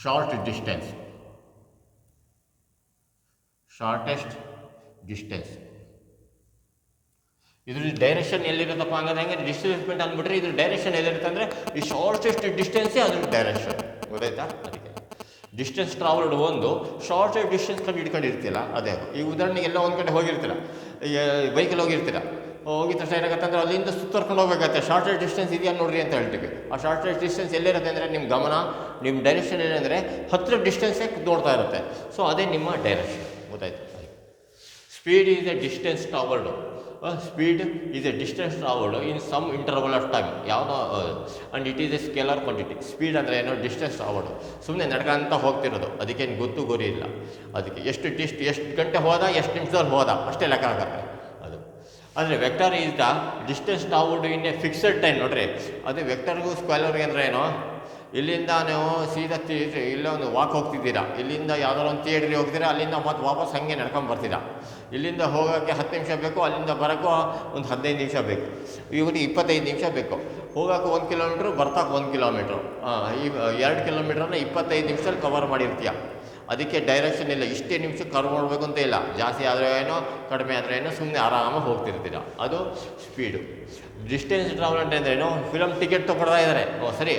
short distance, shortest distance. ಇದ್ರ ಡೈರೆಕ್ಷನ್ ಎಲ್ಲಿರುತ್ತಪ್ಪ ಹಂಗಂದ್ರೆ ಹೆಂಗೆ ಡಿಸ್ಪ್ಲೇಸ್ಮೆಂಟ್ ಅಂದ್ಬಿಟ್ರೆ ಇದ್ರ ಡೈರೆಕ್ಷನ್ ಎಲ್ಲಿರುತ್ತೆ ಅಂದರೆ ಈ ಶಾರ್ಟೆಸ್ಟ್ ಡಿಸ್ಟೆನ್ಸೇ ಅದ್ರ ಡೈರೆಕ್ಷನ್. ಗೊತ್ತಾಯ್ತಾ? ಅದಕ್ಕೆ ಡಿಸ್ಟೆನ್ಸ್ ಟ್ರಾವೆಲ್ಡ್ ಒಂದು, ಶಾರ್ಟೆಸ್ಟ್ ಡಿಸ್ಟೆನ್ಸ್ ಇಟ್ಕೊಂಡಿರ್ತಿಲ್ಲ. ಅದೇ ಈಗ ಉದಾಹರಣೆಗೆ ಎಲ್ಲ ಒಂದು ಕಡೆ ಹೋಗಿರ್ತೀರ, ಬೈಕಲ್ಲಿ ಹೋಗಿರ್ತೀರ, ಹೋಗಿದ ತಕ್ಷಣ ಏನಾಗುತ್ತೆ ಅಂದರೆ ಅಲ್ಲಿಂದ ಸುತ್ತರ್ಕೊಂಡು ಹೋಗ್ಬೇಕಾಗತ್ತೆ. ಶಾರ್ಟೆಸ್ಟ್ ಡಿಸ್ಟೆನ್ಸ್ ಇದೆಯಾ ನೋಡ್ರಿ ಅಂತ ಹೇಳ್ತೀವಿ. ಆ ಶಾರ್ಟೆಸ್ಟ್ ಡಿಸ್ಟೆನ್ಸ್ ಎಲ್ಲಿರುತ್ತೆ ಅಂದರೆ ನಿಮ್ಮ ಗಮನ, ನಿಮ್ಮ ಡೈರೆಕ್ಷನ್ ಏನಂದರೆ ಹತ್ತಿರ ಡಿಸ್ಟೆನ್ಸೇ ನೋಡ್ತಾ ಇರುತ್ತೆ. ಸೊ ಅದೇ ನಿಮ್ಮ ಡೈರೆಕ್ಷನ್. ಗೊತ್ತಾಯ್ತು? Speed is a distance travelled. Speed is a distance travelled in some interval of time. ಯಾವುದೋ and it is a scalar quantity. Speed ಅಂದರೆ ಏನೋ ಡಿಸ್ಟೆನ್ಸ್ ಟ್ರಾವಲ್ಡ್, ಸುಮ್ಮನೆ ನಡ್ಕೊಂತ ಹೋಗ್ತಿರೋದು, ಅದಕ್ಕೇನು ಗೊತ್ತು ಗುರಿ ಇಲ್ಲ. ಅದಕ್ಕೆ ಎಷ್ಟು ಗಂಟೆ ಹೋದ, ಎಷ್ಟು ನಿಮಿಷದಲ್ಲಿ ಹೋದ ಅಷ್ಟೇ ಲೆಕ್ಕ ಆಗುತ್ತೆ ಅದು. ಅಂದರೆ vector is the distance travelled in a fixed time. ನೋಡ್ರಿ, ಅದೇ ವೆಕ್ಟರ್ಗೂ ಸ್ಕ್ವೇಲರ್ಗೆ ಅಂದರೆ ಏನು, ಇಲ್ಲಿಂದ ನೀವು ಸೀದಾ ಇಲ್ಲೇ ಒಂದು ವಾಕ್ ಹೋಗ್ತಿದ್ದೀರಾ, ಇಲ್ಲಿಂದ ಯಾವ್ದಾದ್ರು ಒಂದು ಥಿಯೇಟ್ರಿಗೆ ಹೋಗ್ತೀರಾ, ಅಲ್ಲಿಂದ ಮತ್ತೆ ವಾಪಸ್ ಹಾಗೆ ನಡ್ಕೊಂಡು ಬರ್ತೀರಾ. ಇಲ್ಲಿಂದ ಹೋಗೋಕ್ಕೆ 10 ನಿಮಿಷ ಬೇಕು, ಅಲ್ಲಿಂದ ಬರೋಕ್ಕೂ ಒಂದು 15 ನಿಮಿಷ ಬೇಕು, ಇವ್ರಿಗೆ 25 ನಿಮಿಷ ಬೇಕು. ಹೋಗೋಕೆ 1 ಕಿಲೋಮೀಟ್ರು, ಬರ್ತಾಕೆ 1 ಕಿಲೋಮೀಟ್ರು. ಈ 2 ಕಿಲೋಮೀಟ್ರನ್ನ 25 ನಿಮಿಷದಲ್ಲಿ ಕವರ್ ಮಾಡಿರ್ತೀಯ. ಅದಕ್ಕೆ ಡೈರೆಕ್ಷನ್ ಇಲ್ಲ, ಇಷ್ಟೇ ನಿಮಿಷಕ್ಕೆ ಕವರ್ ಮಾಡಬೇಕು ಅಂತ ಇಲ್ಲ, ಜಾಸ್ತಿ ಆದರೆ ಏನೋ ಕಡಿಮೆ ಆದರೆ ಏನೋ ಸುಮ್ಮನೆ ಆರಾಮಾಗಿ ಹೋಗ್ತಿರ್ತೀರ, ಅದು ಸ್ಪೀಡು. ಡಿಸ್ಟೆನ್ಸ್ ಟ್ರಾವೆಲ್ ಅಂತ ಏನೋ ಫಿಲಮ್ ಟಿಕೆಟ್ ತೊಗೊಳ್ತಾ ಇದ್ದಾರೆ, ಸರಿ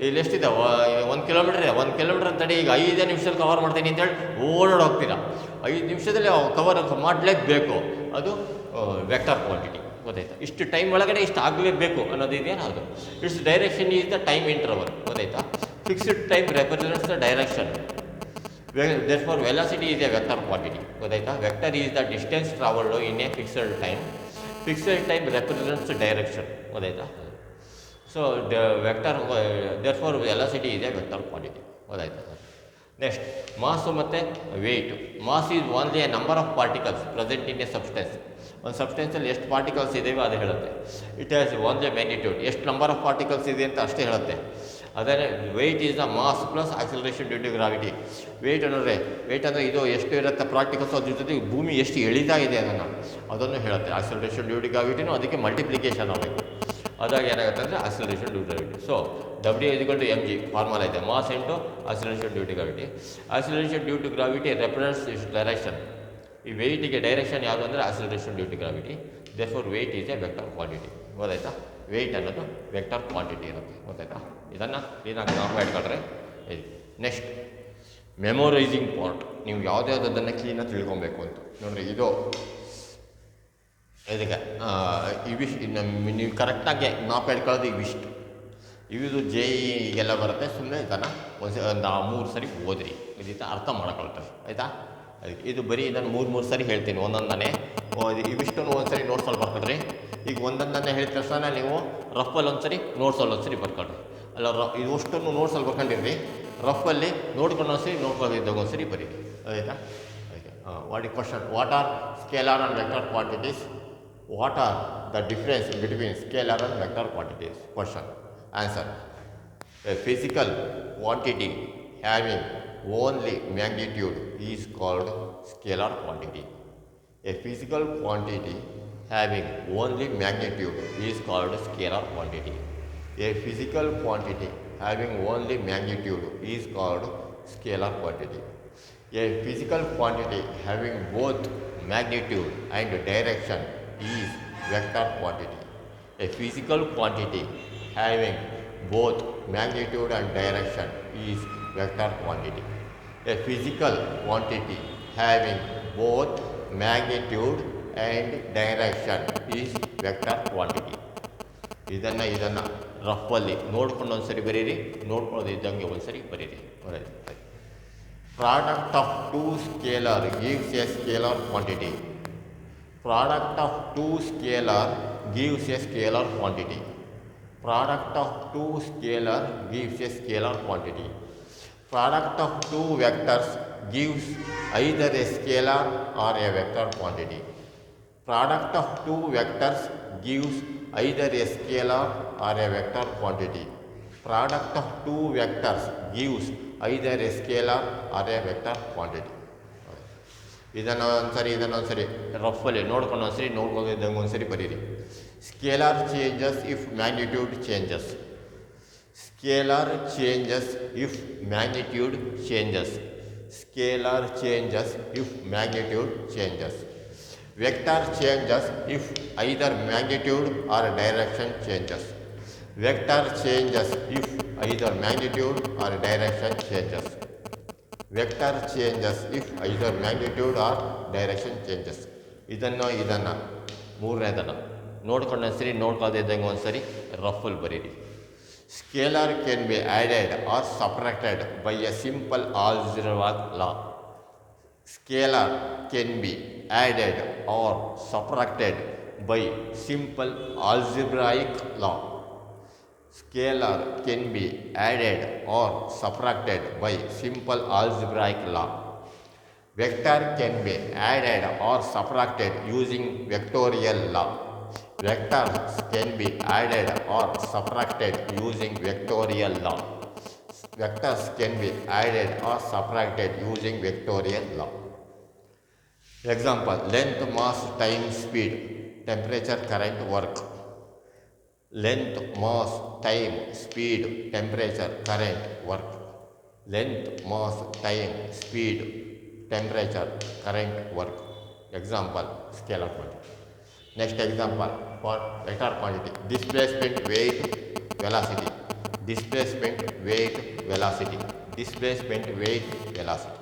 ಇಲ್ಲಿ ಎಷ್ಟಿದೆ 1 ಕಿಲೋಮೀಟ್ರ್ ಇದೆ, 1 ಕಿಲೋಮೀಟ್ರ್ ಅಂತೇಳಿ ಈಗ 5 ನಿಮಿಷದಲ್ಲಿ ಕವರ್ ಮಾಡ್ತೀನಿ ಅಂತೇಳಿ ಓಡಾಡಿ ಹೋಗ್ತೀರಾ, 5 ನಿಮಿಷದಲ್ಲಿ ಕವರ್ ಮಾಡಲೇಬೇಕು, ಅದು ವೆಕ್ಟರ್ ಕ್ವಾಂಟಿಟಿ. ಗೊತ್ತಾಯ್ತಾ? ಇಷ್ಟು ಟೈಮ್ ಒಳಗಡೆ ಇಷ್ಟು ಆಗಲೇಬೇಕು ಅನ್ನೋದು ಇದೆಯಾ, ಅದು it's direction is the time interval. ಗೊತ್ತಾಯ್ತಾ? Fixed time represents the direction. Therefore velocity is a vector quantity. ಗೊತ್ತಾಯ್ತಾ? Vector is the distance travelled in a fixed time. Fixed time represents direction. ಗೊತ್ತಾಯ್ತಾ? So vector therefore velocity is a vector quantity. ಗೊತ್ತಾಯ್ತಾ? Next mass ಮತ್ತು weight. Mass is only a number of particles present in a substance. ಒಂದು ಸಬ್ಸ್ಟೆನ್ಸಲ್ಲಿ ಎಷ್ಟು particles ಇದ್ದಾವೆ ಅದು ಹೇಳುತ್ತೆ. It has only magnitude, ಎಷ್ಟು ನಂಬರ್ ಆಫ್ ಪಾರ್ಟಿಕಲ್ಸ್ ಇದೆ ಅಂತ ಅಷ್ಟೇ ಹೇಳುತ್ತೆ. ಅದೇ weight is the mass plus acceleration due to gravity. Weight ಅಂದರೆ ಇದು ಎಷ್ಟು ಇರುತ್ತೆ ಪಾರ್ಟಿಕಲ್ಸ್, ಅದ್ರ ಜೊತೆ ಭೂಮಿ ಎಷ್ಟು ಎಳಿತಾ ಇದೆ ಅದನ್ನು ಹೇಳುತ್ತೆ. ಆಕ್ಸಲರೇಷನ್ ಡ್ಯೂ ಟು ಗ್ರಾವಿಟಿನೂ ಅದಕ್ಕೆ ಮಲ್ಟಿಪ್ಲಿಕೇಶನ್ ಆಗಬೇಕು. ಅದಾಗ ಏನಾಗುತ್ತೆ ಅಂದರೆ acceleration due to gravity. So W=mg formula ಇದೆ, mass into acceleration due to gravity. Acceleration due to gravity represents direction. ಈ ವೆಯ್ಟಿಗೆ ಡೈರೆಕ್ಷನ್ ಯಾವುದು ಅಂದರೆ acceleration due to gravity. Therefore weight is a vector quantity. ಗೊತ್ತಾಯ್ತಾ? ವೆಯ್ಟ್ ಅನ್ನೋದು vector quantity ಇರುತ್ತೆ. ಗೊತ್ತಾಯ್ತಾ? ಇದನ್ನು ಕ್ಲೀನಾಗಿ ನಾವು ಇಟ್ಕೊಂಡ್ರೆ ಇದು. Next memorising part. ನೀವು ಯಾವುದ್ಯಾವುದನ್ನು ಕ್ಲೀನಾಗಿ ತಿಳ್ಕೊಬೇಕು ಅಂತ ನೋಡ್ರಿ, ಇದು ಇದಕ್ಕೆ ಇವಿಷ್ಟು ನೀವು ಕರೆಕ್ಟಾಗಿ ನಾಪ್ ಇಟ್ಕೊಳ್ಳೋದು ಇವಿಷ್ಟು. ಇವಿದು JEE ಬರುತ್ತೆ. ಸುಮ್ಮನೆ ಇದನ್ನು ಒಂದು 3 ಸರಿ ಓದ್ರಿ, ಇದೀತ ಅರ್ಥ ಮಾಡ್ಕೊಳ್ತಾರೆ. ಆಯಿತಾ? ಅದಕ್ಕೆ ಇದು ಬರೀ ಇದನ್ನು 3 ಸರಿ ಹೇಳ್ತೀನಿ ಒಂದೊಂದನೇ. ಇವಿಷ್ಟನ್ನು ಒಂದು ಸರಿ ನೋಟ್ಸಲ್ಲಿ ಬರ್ಕೊಳ್ರಿ. ಈಗ ಒಂದೊಂದನ್ನೇ ಹೇಳಿದ ತಕ್ಷಣ ನೀವು ರಫಲ್ಲಿ ಒಂದು ಸರಿ ನೋಟ್ಸಲ್ಲಿ ಒಂದು ಸರಿ ಬರ್ಕೊಳ್ರಿ. ಅಲ್ಲ ಇದು ಅಷ್ಟನ್ನು ನೋಟ್ಸಲ್ಲಿ ಬರ್ಕೊಂಡಿರ್ರಿ, ರಫಲ್ಲಿ ನೋಡ್ಕೊಂಡು ಒಂದು ಸರಿ ನೋಡ್ಕೊಂಡಿದ್ದಾಗ ಒಂದು ಸರಿ ಬರೀರಿ. ಆಯಿತಾ? ಅದಕ್ಕೆ what question, what are scalar and vector quantities? What are the difference between scalar and vector quantities? Question. Answer: a physical quantity having only magnitude is called scalar quantity. A physical quantity having only magnitude is called scalar quantity. A physical quantity having only magnitude is called scalar quantity. A physical quantity having both magnitude and direction is vector quantity. A physical quantity having both magnitude and direction is vector quantity. A physical quantity having both magnitude and direction is vector quantity. ಇದನ್ನು ರಫಲ್ಲಿ ನೋಡ್ಕೊಂಡು ಒಂದು ಸರಿ ಬರೀರಿ, ನೋಡ್ಕೊಳ್ಳೋದು ಇದ್ದಂಗೆ ಒಂದು ಸರಿ ಬರೀರಿ. Product of 2 scalar gives A scalar quantity. Product of 2 scalar gives a scalar quantity. Product of 2 scalar gives a scalar quantity. Product of 2 vectors gives either a scalar or a vector quantity. Product of 2 vectors gives either a scalar or a vector quantity. Product of 2 vectors gives either a scalar or a vector quantity. ಇದನ್ನೊಂದು ಸರಿ ರಫಲ್ಲಿ ನೋಡ್ಕೊಂಡು ಒಂದು ಸರಿ ನೋಡ್ಕೊಂಡಿದ್ದಂಗೆ ಒಂದು ಸರಿ ಬರೀರಿ. Scalar changes if magnitude changes. Scalar changes if magnitude changes. Scalar changes if magnitude changes. Vector changes if either magnitude or direction changes. Vector changes if either magnitude or direction changes. Vector changes if either magnitude or direction changes. ಇದನ್ನು ಮೂರನೇದನ್ನು ನೋಡ್ಕೊಂಡು ಸರಿ ನೋಡ್ಕೊಳ್ಳೋದು ಇದ್ದಂಗೆ ಒಂದು ಸರಿ ರಫಲ್ಲಿ ಬರೀರಿ. Scalar can be added or subtracted by a simple algebraic law. Scalar can be added or subtracted by simple algebraic law. Scalar can be added or subtracted by simple algebraic law. Vector can be added or subtracted using vectorial law. Vectors can be added or subtracted using vectorial law. Vectors can be added or subtracted using vectorial law. Example: length, mass, time, speed, temperature, current, work. Length, mass, time, speed, temperature, current, work. Length, mass, time, speed, temperature, current, work. Example scalar quantity. Next example for vector quantity displacement, weight, velocity. Displacement, weight, velocity. Displacement, weight, velocity.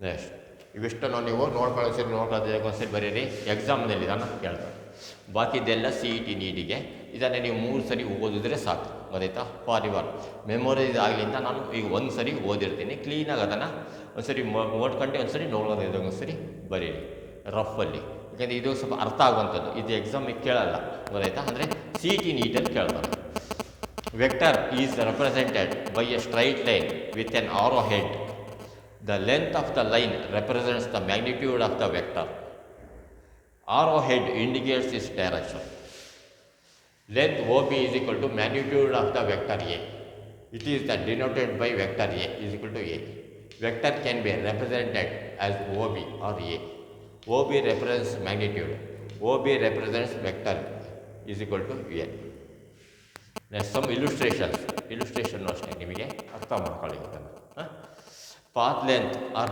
Next ಇವಿಷ್ಟನ್ನು ನೀವು ನೋಡ್ಕೊಳ್ಳೋದೇ ಒಂದ್ಸರಿ ಬರೀರಿ. ಎಕ್ಸಾಮ್ನಲ್ಲಿ ನಾನು ಕೇಳ್ತಾರೆ. ಬಾಕಿದೆಲ್ಲ C E T ನೀಟಿಗೆ ಇದನ್ನು ನೀವು 3 ಸರಿ ಓದಿದ್ರೆ ಸಾಕು. ಗೊತ್ತಾಯ್ತಾ? ಫಾರ್ ಯುವರ್ ಮೆಮೊರೈಸ್ ಆಗಲಿ ಅಂತ ನಾನು ಈಗ ಒಂದು ಸರಿ ಓದಿರ್ತೀನಿ. ಕ್ಲೀನಾಗಿ ಅದನ್ನು ಒಂದ್ಸರಿ ಓದ್ಕೊಂಡು ಒಂದ್ಸರಿ ನೋಡೋದು ಒಂದ್ಸರಿ ಬರೀರಿ ರಫಲ್ಲಿ. ಯಾಕಂದರೆ ಇದು ಸ್ವಲ್ಪ ಅರ್ಥ ಆಗುವಂಥದ್ದು. ಇದು ಎಕ್ಸಾಮಿಗೆ ಕೇಳಲ್ಲ. ಗೊತ್ತಾಯ್ತಾ? ಅಂದರೆ ಸಿ ಇ ಟಿ ನೀಟಲ್ಲಿ ಕೇಳ್ತಾರೆ. Vector is represented by a straight line with N arrow head. The length of the line represents the magnitude of the vector. Arrowhead indicates its direction. Length OB is equal to magnitude of the vector A. It is denoted by vector A is equal to A. Vector can be represented as OB or A. OB represents magnitude. OB represents vector is equal to A. Next some illustrations. Illustration ಅಷ್ಟೇ ನಿಮಗೆ ಅರ್ಥ ಮಾಡ್ಕೊಳ್ಳಿ. Path length or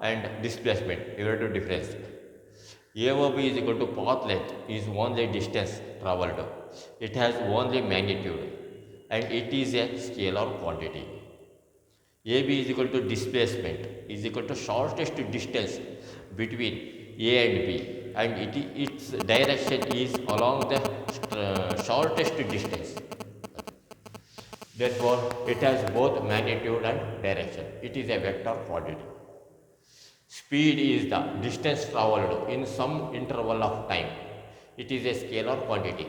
and displacement, ಇವೆರಡು difference. AOB is equal to path length is only distance traveled. It has only magnitude and it is a scalar quantity. AB is equal to displacement is equal to shortest distance between A and B and its direction is along the shortest distance. Therefore, it has both magnitude and direction. It is a vector quantity. Speed is the distance travelled in some interval of time. It is a scalar quantity.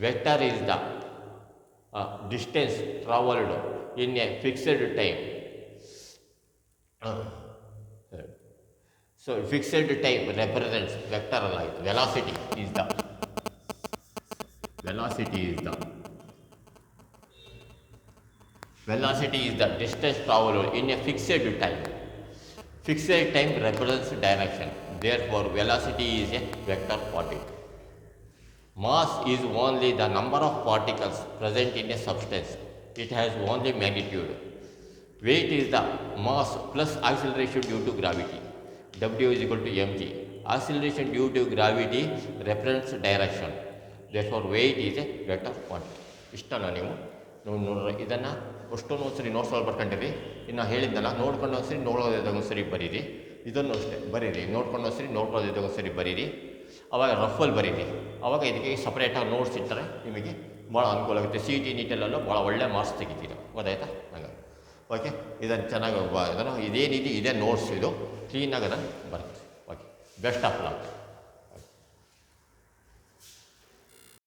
Vector is the distance travelled in a fixed time. So, fixed time represents vector light. Velocity is the Velocity is the distance travelled in a fixed time. Fixed time represents direction. Therefore, velocity is a vector quantity. Mass is only the number of particles present in a substance. It has only magnitude. Weight is the mass plus acceleration due to gravity. W is equal to mg. Acceleration due to gravity represents direction. Therefore, weight is a vector quantity. ಇಷ್ಟನ್ನು ನೀವು ನೋಡ್ರಿ. ಇದನ್ನು ಅಷ್ಟೊಂದು ಒಂದ್ಸರಿ ನೋಟ್ಸಲ್ಲಿ ಬರ್ಕೊಂಡಿರಿ. ಇನ್ನು ಹೇಳಿದ್ದಲ್ಲ, ನೋಡ್ಕೊಂಡು ಒಂದ್ಸರಿ ನೋಡೋದಿದ್ದಾಗ ಒಂದ್ಸರಿ ಬರೀರಿ. ಇದನ್ನು ಅಷ್ಟೇ ಬರೀರಿ, ನೋಡ್ಕೊಂಡು ಒಂದ್ಸರಿ ನೋಡ್ಕೊಳ್ಳೋದಿದ್ದಾಗ ಒಂದ್ಸರಿ ಬರೀರಿ. ಆವಾಗ ರಫಲ್ಲಿ ಬರೀರಿ. ಆವಾಗ ಇದಕ್ಕೆ ಸಪ್ರೇಟಾಗಿ ನೋಟ್ಸ್ ಇಟ್ಟರೆ ನಿಮಗೆ ಭಾಳ ಅನುಕೂಲ ಆಗುತ್ತೆ. ಸಿ ಇ ಟಿ ನೀಟಲ್ಲೆಲ್ಲ ಭಾಳ ಒಳ್ಳೆ ಮಾರ್ಕ್ಸ್ ತೆಗಿತೀರ. ಗೊತ್ತಾಯ್ತಾ? ಹಂಗೆ ಓಕೆ. ಇದನ್ನು ಚೆನ್ನಾಗಿ ಇದನ್ನು ಇದೇನಿದೆ ಇದೇ ನೋಟ್ಸ್ ಇದು ಕ್ಲೀನಾಗಿ ಅದನ್ನು ಬರುತ್ತೆ. ಓಕೆ. Best of luck.